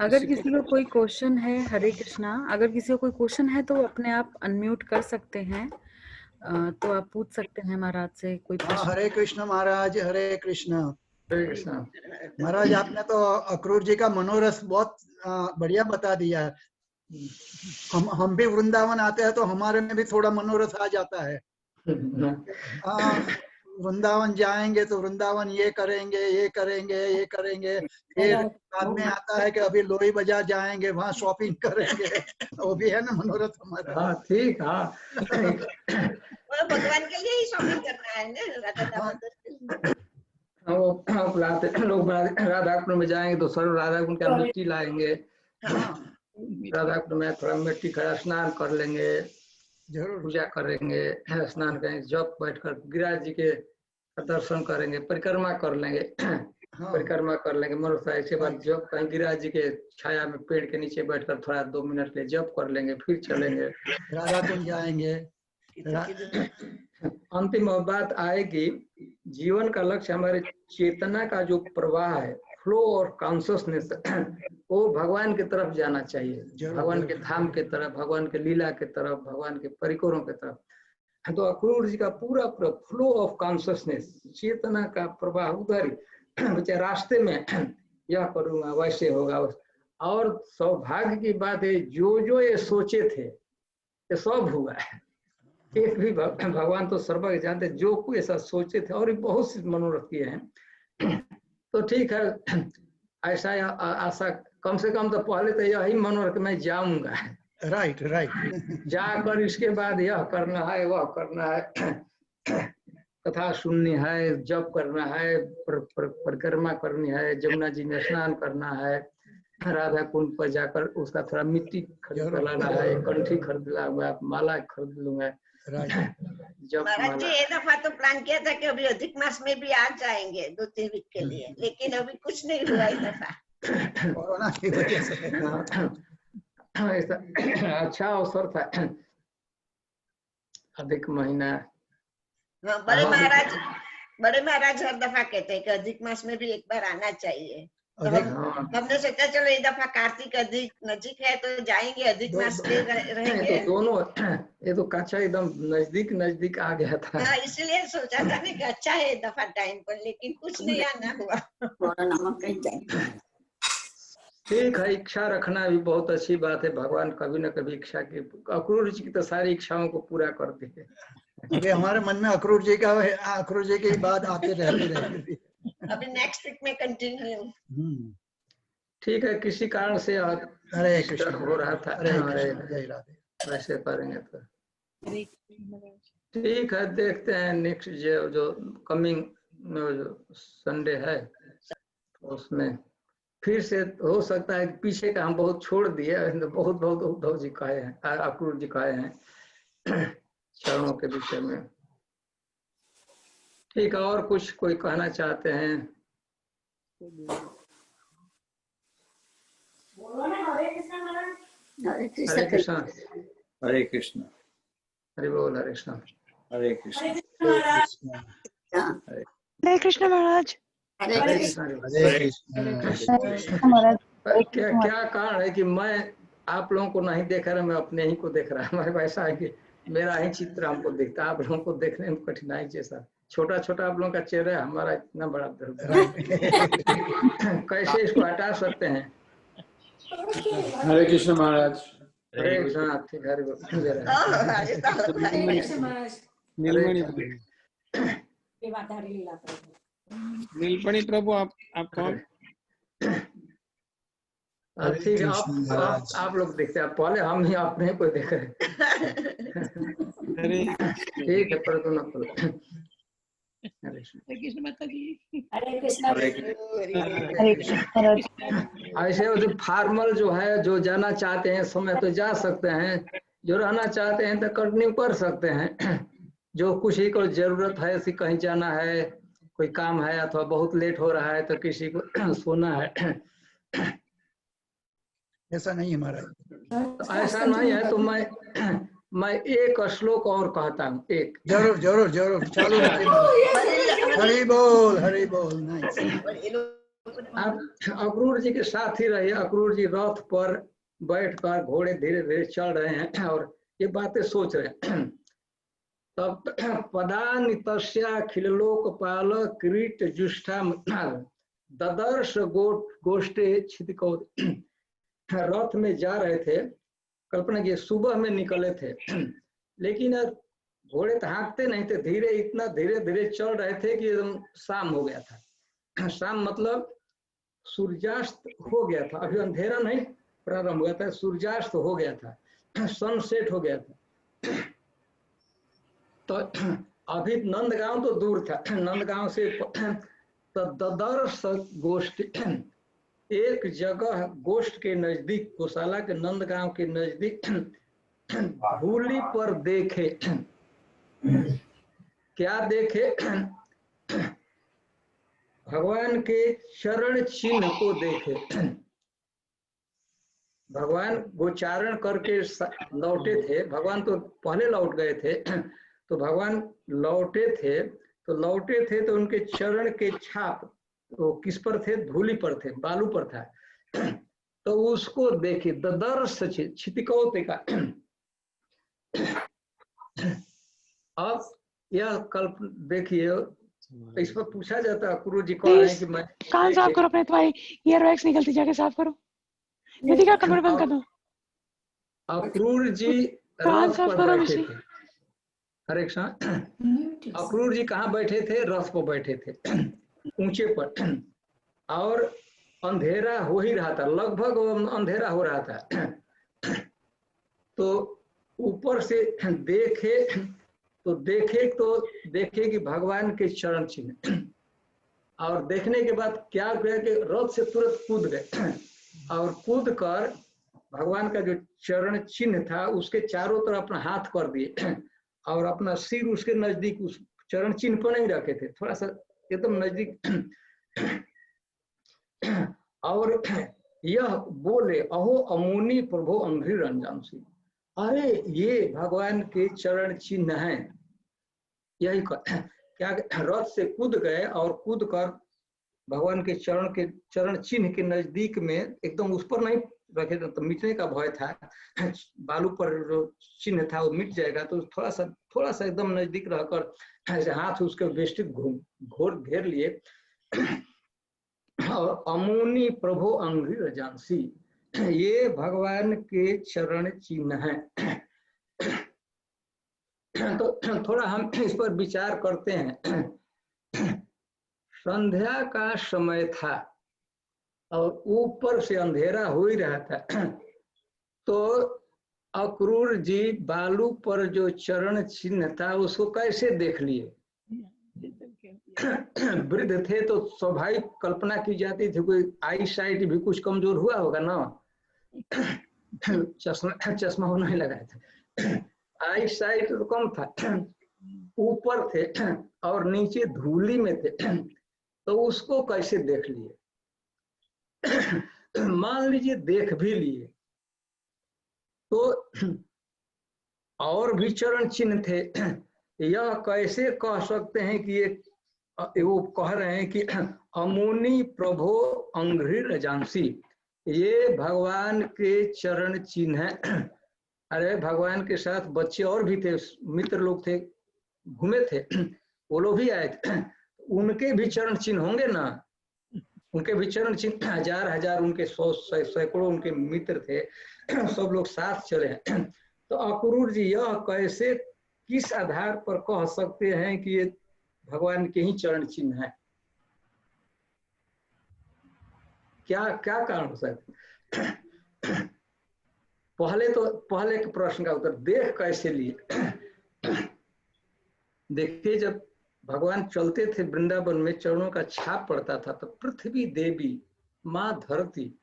अगर किसी को कोई क्वेश्चन है, हरे कृष्णा, अगर किसी को कोई क्वेश्चन है तो अपने आप अनम्यूट कर सकते हैं, तो आप पूछ सकते हैं महाराज से कोई प्रश्न। हरे कृष्ण महाराज, हरे कृष्ण। हरे कृष्णा। महाराज आपने तो अक्रूर जी का मनोरथ बहुत बढ़िया बता दिया है। हम भी वृंदावन आते हैं तो हमारे में भी थोड़ा मनोरथ आ जाता है। वृंदावन जाएंगे तो वृंदावन ये करेंगे, ये करेंगे, ये करेंगे, फिर बाद में आता है कि अभी लोई बाजार जाएंगे, वहाँ शॉपिंग करेंगे। वो भी है ना मनोरथ हमारा। हाँ ठीक। हाँ भगवान के लिए ही शॉपिंग करना है ना, राधा दामोदर। वो लोग राधा कुंड में जाएंगे तो सर्व राधा कुंड का मिट्टी लाएंगे, राधा कुंड में थोड़ा मिट्टी का स्नान कर लेंगे, जरूर पूजा करेंगे, स्नान करेंगे, जब बैठकर गिरिराज जी के दर्शन करेंगे, परिक्रमा कर लेंगे, परिक्रमा कर लेंगे मनोरथ। इसके बाद जब कहीं गिरिराज जी के छाया में पेड़ के नीचे बैठकर थोड़ा 2 मिनट के जप कर लेंगे, फिर चलेंगे राधा कुंड जाएंगे। अंतिम बात आएगी, जीवन का लक्ष्य हमारे चेतना का जो प्रवाह है, फ्लो और कॉन्शियसनेस, वो भगवान की तरफ जाना चाहिए, भगवान के धाम के तरफ, भगवान के लीला के तरफ, भगवान के परिकरों के तरफ। तो अक्रूर जी का पूरा फ्लो ऑफ कॉन्शियसनेस, चेतना का प्रवाह उधर ही, रास्ते में यह करूंगा वैसे होगा। और सौभाग्य की बात है, जो ये सोचे थे ये सब हुआ है। एक भी भगवान तो सर्वज्ञ जानते, जो कोई ऐसा सोचे थे, और बहुत से मनोरथ किए हैं। तो ठीक है, ऐसा आशा, कम से कम तो पहले तो यही मनोरथ मैं जाऊंगा, राइट राइट, जाकर इसके बाद यह करना है, वह करना है, कथा सुननी है, जप करना है, परिक्रमा करनी है, जमुना जी में स्नान करना है, राधा कुंड पर जाकर उसका थोड़ा मिट्टी खरीद लाना है, कंठी खरीद लाऊंगा, माला खरीद लूंगा। जब महाराज जी ये दफा तो प्लान किया था कि अभी अधिक मास में भी आ जाएंगे 2-3 वीक के लिए, लेकिन अभी कुछ नहीं हुआ इस दफा, कोरोना की वजह से। अच्छा अवसर था, अधिक महीना। बड़े महाराज हर दफा कहते हैं कि अधिक मास में भी एक बार आना चाहिए। तो हमने सोचा चलो ये दफा कार्तिक अधिक नजीक है तो जाएंगे, अधिक मास में रहेंगे। तो दोनों, ये तो कच्चा एकदम नजदीक नजदीक आ गया था। हाँ, इसलिए सोचा था ना कि अच्छा है दफा टाइम पर, लेकिन कुछ नहीं आना हुआ। ठीक है, इच्छा रखना भी बहुत अच्छी बात है, भगवान कभी न कभी इच्छा की, अक्रूर जी की तो सारी इच्छाओं को पूरा करते हैं। अभी हमारे मन में अक्रूर जी की बात आते रहती। अभी नेक्स्ट वीक में कंटिन्यू। ठीक है, किसी कारण से हरे कृष्ण हो रहा था, जय राधे, वैसे करेंगे तो ठीक है। देखते हैं नेक्स्ट जो कमिंग संडे है उसमें फिर से हो सकता है, पीछे का हम बहुत छोड़ दिए, बहुत बहुत उद्धव जी कहे हैं, अक्रूर जी कहे हैं चरणों के विषय में। ठीक है, और कुछ कोई कहना चाहते हैं? हरे कृष्ण, हरे कृष्ण, हरे कृष्ण, हरि बोल, हरे कृष्ण, हरे कृष्ण, हरे कृष्ण महाराज, हरे कृष्ण, हरे कृष्ण महाराज। क्या कारण है कि मैं आप लोगों को नहीं देख रहा, मैं अपने ही को देख रहा हूँ। वैसा है कि मेरा ही चित्र हमको दिखता है, आप लोगों को देखने में कठिनाई जैसा, छोटा छोटा आप लोगों का चेहरा है, हमारा इतना बड़ा कैसे इसको हटा सकते हैं? हरे कृष्ण महाराज, हरे कृष्ण, ठीक है, नीलमणि प्रभु आप कौन? ठीक है, आप लोग देखते हैं, पहले हम ही अपने को देख रहे हैं। ठीक है, पर तो ना करो। हरे कृष्ण माता जी, हरे कृष्ण, हरे कृष्ण। ऐसे जो फार्मल जो है, जो जाना चाहते हैं समय तो जा सकते हैं, जो रहना चाहते हैं तो कंटिन्यू कर सकते हैं। जो कुछ ही को जरूरत है, ऐसी कहीं जाना है, कोई काम है, अथवा बहुत लेट हो रहा है तो किसी को सोना है, ऐसा नहीं है महाराज, तो ऐसा नहीं है। तो मैं एक श्लोक और कहता हूँ, एक। जरूर जरूर जरूर, चालू रखिए। हरि बोल, हरि बोल। नाइस। आप अक्रूर जी के साथ ही रहिए। अक्रूर जी रथ पर बैठकर घोड़े धीरे धीरे चल रहे हैं और ये बातें सोच रहे हैं। तब पदानितस्याखिलोकपाल किरीट जुष्टा ददर्श गोष्ठे छितिकौ। रथ में जा रहे थे, कल्पना की सुबह में निकले थे, लेकिन घोड़े तो हाँकते नहीं थे, इतना धीरे धीरे चल रहे थे कि एकदम शाम हो गया था। शाम मतलब सूर्यास्त हो गया था, अभी अंधेरा नहीं प्रारंभ हुआ था, सूर्यास्त हो गया था, सनसेट हो गया था। तो अभी नंदगांव तो दूर था, नंदगांव से तो ददर्श गोष्ठ, एक जगह गोष्ठ के नजदीक, गौशाला के नंदगांव के नजदीक धूली पर देखे। क्या देखे? भगवान के चरण चिन्ह को देखे। भगवान गोचारण करके लौटे थे, भगवान तो पहले लौट गए थे, तो भगवान लौटे थे, तो उनके चरण के छाप वो किस पर थे? धूली पर थे, बालू पर था। तो उसको देखे, ददर्श छितिकौते का। अब यह कल्प देखिए, इस पर पूछा जाता है, गुरु जी कह रहे हैं कि मैं कान साफ करो अपने, तुम्हारी ईयर वैक्स निकलती, जाके साफ करो। नितिका कमर बंद कर दो। अक्रूर जी कान रथ साफ पर करो बैठे ऋषि। थे। हरे कृष्ण। अक्रूर जी कहाँ बैठे थे? रथ पर बैठे थे, ऊंचे पर, और अंधेरा हो ही रहा था, लगभग अंधेरा हो रहा था। तो ऊपर से देखे कि भगवान के चरण चिन्ह, और देखने के बाद क्या किया कि रथ से तुरंत कूद गए, और कूद कर भगवान का जो चरण चिन्ह था उसके चारों तरफ अपना हाथ कर दिए, और अपना सिर उसके नजदीक, उस चरण चिन्ह पर नहीं रखे थे, थोड़ा सा एकदम नजदीक। और यह बोले, अहो अमुनि प्रभु अंघ्रि रंजनसी, अरे ये भगवान के चरण चिन्ह हैं। यही क्या रथ से कूद गए, और कूद कर भगवान के चरण चिन्ह के नजदीक में, एकदम उस पर नहीं रखे थे, तो मिटने का भय था, बालू पर जो चिन्ह था वो मिट जाएगा, तो थोड़ा सा एकदम नजदीक रहकर ऐसे हाथ उसके बेष्टित घोर घेर लिए, और अमुनि प्रभु अंघ्रि रंजनसी, ये भगवान के चरण चिन्ह हैं। तो थोड़ा हम इस पर विचार करते हैं। संध्या का समय था और ऊपर से अंधेरा हो ही रहा था, तो अक्रूर जी बालू पर जो चरण चिन्ह था उसको कैसे देख लिए? वृद्ध थे तो स्वाभाविक कल्पना की जाती थी, कोई आई साइट भी कुछ कमजोर हुआ होगा ना, चश्मा होना ही लगाया था, आई साइट तो कम था, ऊपर थे और नीचे धूली में थे, तो उसको कैसे देख लिए? मान लीजिए देख भी लिए तो और भी चरण चिन्ह थे, यह कैसे कह सकते हैं कि ये वो कह रहे हैं कि अमुनि प्रभो अंघ्रि रंजनसी, ये भगवान के चरण चिन्ह हैं। अरे भगवान के साथ बच्चे और भी थे, मित्र लोग थे, घूमे थे, वो लोग भी आए थे, उनके भी चरण चिन्ह होंगे ना, उनके भी चरण चिन्ह, हजार उनके सैकड़ों उनके मित्र थे, सब लोग साथ चले। तो अक्रूर जी यह कैसे, किस आधार पर कह सकते हैं कि ये भगवान के ही चरण चिन्ह है? क्या कारण हो सकता? पहले के प्रश्न का उत्तर देख कैसे लिए? देखिए, जब भगवान चलते थे वृंदावन में, चरणों का छाप पड़ता था, तो पृथ्वी देवी माँ धरती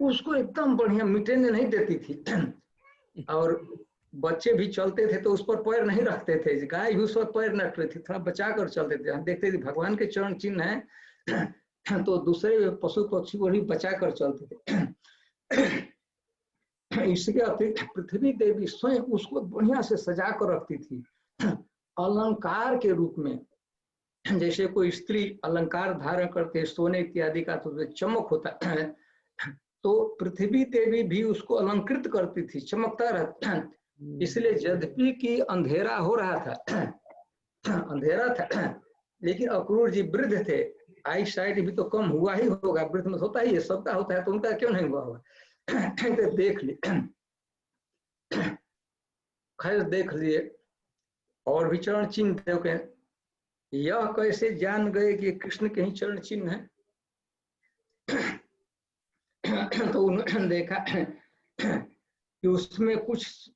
उसको एकदम बढ़िया मिटने नहीं देती थी, और बच्चे भी चलते थे तो उस पर पैर नहीं रखते थे, गाय भी उस पर पैर न रखती थी, थोड़ा बचा कर चलते थे। हम देखते थे भगवान के चरण चिन्ह है तो दूसरे पशु पक्षी को भी बचा कर चलते थे। इसके अतिरिक्त पृथ्वी देवी स्वयं उसको बढ़िया से सजा कर रखती थी, अलंकार के रूप में जैसे कोई स्त्री अलंकार धारण करते सोने इत्यादि का, तो चमक होता है, तो पृथ्वी देवी भी उसको अलंकृत करती थी, चमकता रहता। इसलिए यद्यपि कि अंधेरा हो रहा था, अंधेरा था, लेकिन अक्रूर जी वृद्ध थे, आई साइट भी तो कम हुआ ही होगा, वृद्ध में होता ही है, सबका होता है, तो उनका क्यों नहीं हुआ होगा। तो देख लिए, खैर देख लिए, और भी चरण चिन्ह थे। यह कैसे जान गए कि कृष्ण के ही चरण चिन्ह है। तो उन्होंने देखा कि उसमें कुछ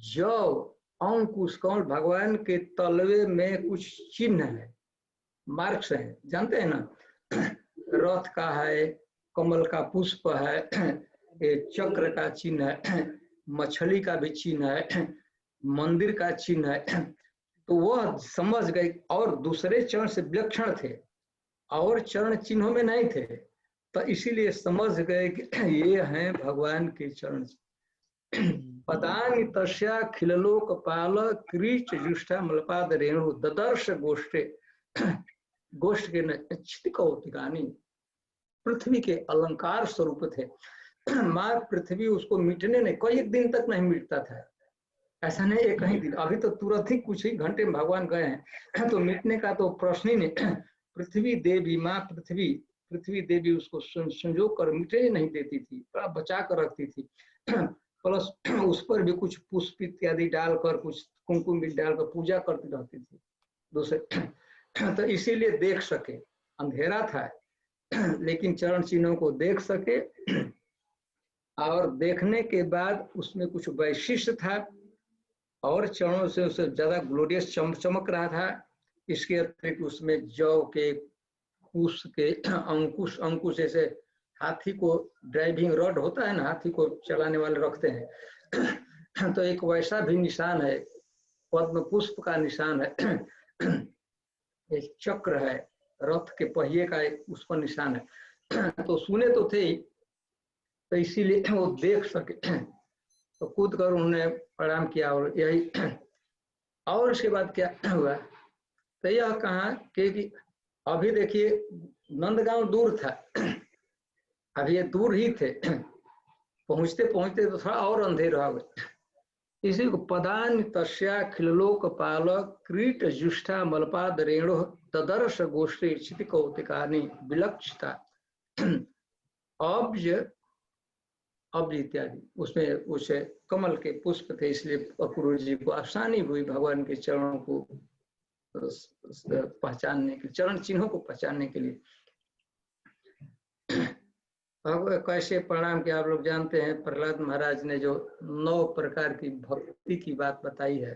जव अंकुश कौन भगवान के तलवे में कुछ चिन्ह है, मार्क्स है, जानते हैं ना, रथ का है, कमल का पुष्प है, चक्र का चिन्ह है, मछली का भी चिन्ह है, मंदिर का चिन्ह है। तो वह समझ गए, और दूसरे चरण से विलक्षण थे, और चरण चिन्हों में नहीं थे, तो इसीलिए समझ गए कि ये हैं भगवान के चरण। पदानि तस्या खिललोक पाल क्रीच जुष्टा मलपाद रेणु ददर्श गोष्ठे, गोष्ठ के नचित कौतिकानी, पृथ्वी के अलंकार स्वरूप थे। माँ पृथ्वी उसको मिटने नहीं, कई दिन तक नहीं मिटता था, ऐसा नहीं एक ही दिन, अभी तो तुरंत ही कुछ ही घंटे में भगवान गए हैं, तो मिटने का तो प्रश्न ही नहीं। पृथ्वी देवी, माँ पृथ्वी देवी उसको संजो कर मिटने नहीं देती थी, बड़ा बचा कर रखती थी, प्लस उस पर भी कुछ पुष्प इत्यादि डालकर, कुछ कुमकुम भी डालकर पूजा करती रहती थी दूसरे। तो इसीलिए देख सके, अंधेरा था लेकिन चरण चिन्हों को देख सके, और देखने के बाद उसमें कुछ वैशिष्ट था, और चरणों से उसे ज्यादा ग्लोरियस चमक रहा था। इसके अतिरिक्त उसमें जौ के, कुश के अंकुश, अंकुश जैसे हाथी को ड्राइविंग रॉड होता है ना, हाथी को चलाने वाले रखते हैं, तो एक वैसा भी निशान है, पद्म पुष्प का निशान है, एक चक्र है, रथ के पहिए का उस पर निशान है। तो सुने तो थे ही, तो इसीलिए वो देख सके, तो कूद कर उन्होंने प्रणाम किया, और यही। और उसके बाद क्या हुआ, तो यह कहा कि अभी देखिए नंदगांव दूर था, अभी ये दूर ही थे, पहुंचते पहुंचते तो थोड़ा और अंधेरा हो गया। इसी को पदान तस्या खिललोक पाल क्रीट जुष्टा मलपाद रेणु तदर्श गोष्ठी क्षिति कौतिकानी विलक्षिता, अब्ज इत्यादि, उसमें उसे कमल के पुष्प थे, इसलिए अक्रूर जी को आसानी हुई भगवान के चरणों को पहचानने के, चरण चिन्हों को पहचानने के लिए। कैसे प्रणाम किया आप लोग जानते हैं, प्रहलाद महाराज ने जो 9 प्रकार की भक्ति की बात बताई है,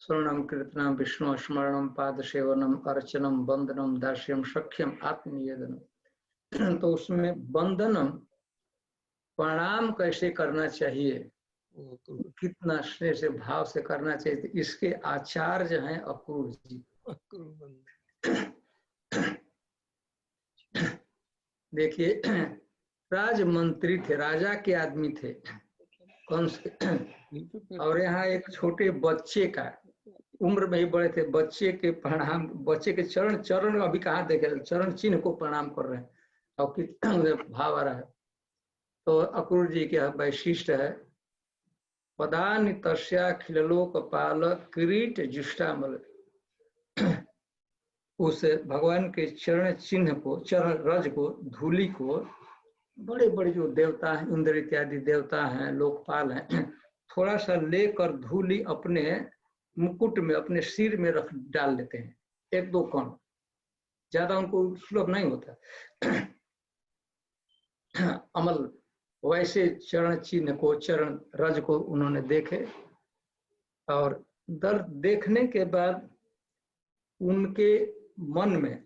स्वर्णम कीर्तनम विष्णु स्मरणम पाद सेवनम अर्चनम वंदनम दास्यम सख्यम आत्मनिवेदनम, तो उसमें वंदनम प्रणाम कैसे करना चाहिए, कितना स्नेह से भाव से करना चाहिए, इसके आचार्य हैं अक्रूर जी। देखिए राजमंत्री थे, राजा के आदमी थे कंस के, और यहाँ एक छोटे बच्चे का, उम्र में ही बड़े थे, बच्चे के प्रणाम, बच्चे के चरण अभी कहाँ देखे, चरण चिन्ह को प्रणाम कर रहे हैं, और कितना भाव आ रहा है। तो अक्रूर जी के वैशिष्ट है, पदानि तस्या खिललोक पाल किरीट जुष्टामल, उस भगवान के चरण चिन्ह को, चरण रज को, धूलि को, बड़े बड़े जो देवता हैं, इंद्र इत्यादि देवता हैं, लोकपाल हैं, थोड़ा सा लेकर धूलि अपने मुकुट में, अपने सिर में रख डाल लेते हैं, 1-2 कण, ज्यादा उनको सुलभ नहीं होता। अमल वैसे चरण चिन्ह को, चरण रज को उन्होंने देखे, और देखने के बाद उनके मन में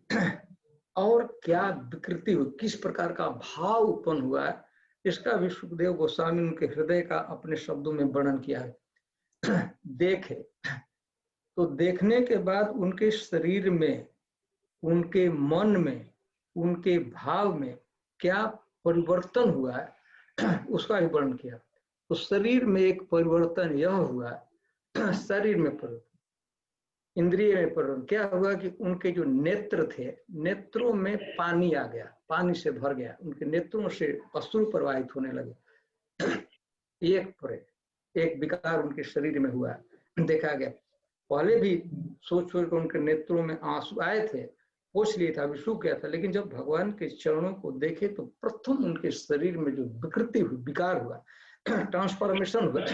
और क्या विकृति हुई, किस प्रकार का भाव उत्पन्न हुआ है, इसका भी सुखदेव गोस्वामी उनके हृदय का अपने शब्दों में वर्णन किया है। देखे तो देखने के बाद उनके शरीर में, उनके मन में, उनके भाव में क्या परिवर्तन हुआ है, उसका भी वर्णन किया। तो शरीर में एक परिवर्तन यह हुआ, शरीर में परिवर्तन, इंद्रिय में परिवर्तन क्या हुआ कि उनके जो नेत्र थे, नेत्रों में पानी आ गया, पानी से भर गया, उनके नेत्रों से अश्रु प्रवाहित होने लगे। एक विकार उनके शरीर में हुआ, देखा गया। पहले भी सोच सोच कर उनके नेत्रों में आंसू आए थे, पूछ लिया था, विषु किया था, लेकिन जब भगवान के चरणों को देखे तो प्रथम उनके शरीर में जो विकृति हुई, विकार हुआ, ट्रांसफॉर्मेशन हुआ,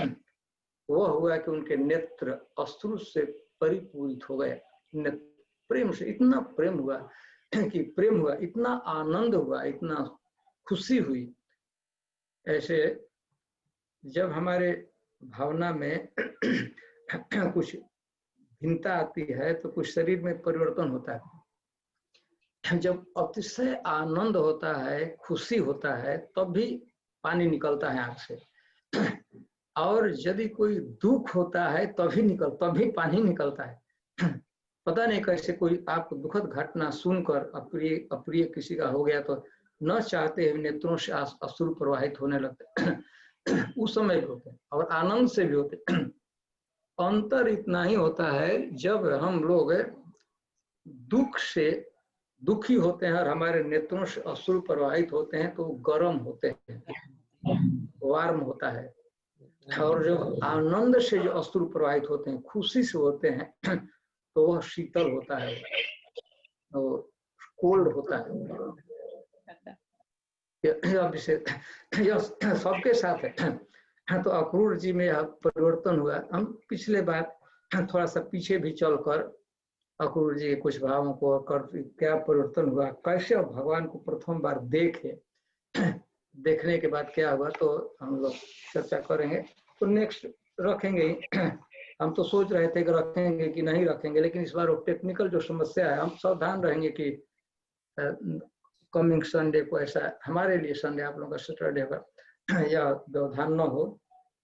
वह हुआ कि उनके नेत्र अश्रु से परिपूरित हो गए। प्रेम से इतना प्रेम हुआ कि प्रेम हुआ, इतना आनंद हुआ, इतना खुशी हुई। ऐसे जब हमारे भावना में कुछ भिन्नता आती है तो कुछ शरीर में परिवर्तन होता है। जब अतिशय आनंद होता है, खुशी होता है, तब भी पानी निकलता है आंख से, और यदि कोई दुख होता है तभी पानी निकलता है। पता नहीं कैसे कोई आपको दुखद घटना सुनकर अप्रिय किसी का हो गया तो न चाहते हुए नेत्रों से अश्रु प्रवाहित होने लगते। उस समय भी होते हैं और आनंद से भी होते। अंतर इतना ही होता है, जब हम लोग दुख से दुखी होते हैं और हमारे नेत्रों से अश्रु प्रवाहित होते हैं तो गर्म होते हैं, वार्म होता है, और जब आनंद से जो अश्रु प्रवाहित होते हैं, खुशी से होते हैं, तो वह शीतल होता है, तो कोल्ड होता है। यह सबके साथ है। तो अक्रूर जी में यह परिवर्तन हुआ। हम पिछले बार थोड़ा सा पीछे भी चलकर अक्रूर जी के कुछ भावों को कर क्या परिवर्तन हुआ, कैसे भगवान को प्रथम बार देखे, देखने के बाद क्या हुआ, तो हम लोग चर्चा करेंगे। तो नेक्स्ट रखेंगे। हम तो सोच रहे थे कि रखेंगे कि नहीं रखेंगे, लेकिन इस बार वो टेक्निकल जो समस्या है, हम सावधान रहेंगे कि कमिंग संडे को ऐसा हमारे लिए संडे, आप लोगों का सैटरडे का या व्यवधान न हो।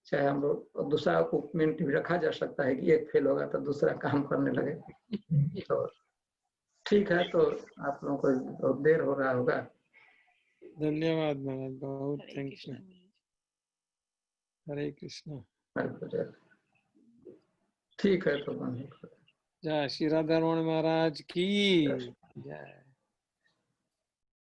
चाहे हम लोग दूसरा मिनट भी रखा जा सकता है कि एक फेल होगा तो दूसरा काम करने लगे। तो ठीक है, तो आप लोगों को बहुत देर हो रहा होगा। धन्यवाद महाराज, बहुत थैंक्स। हरे कृष्णा। ठीक है, तो जय श्री राधा रमण महाराज की जय।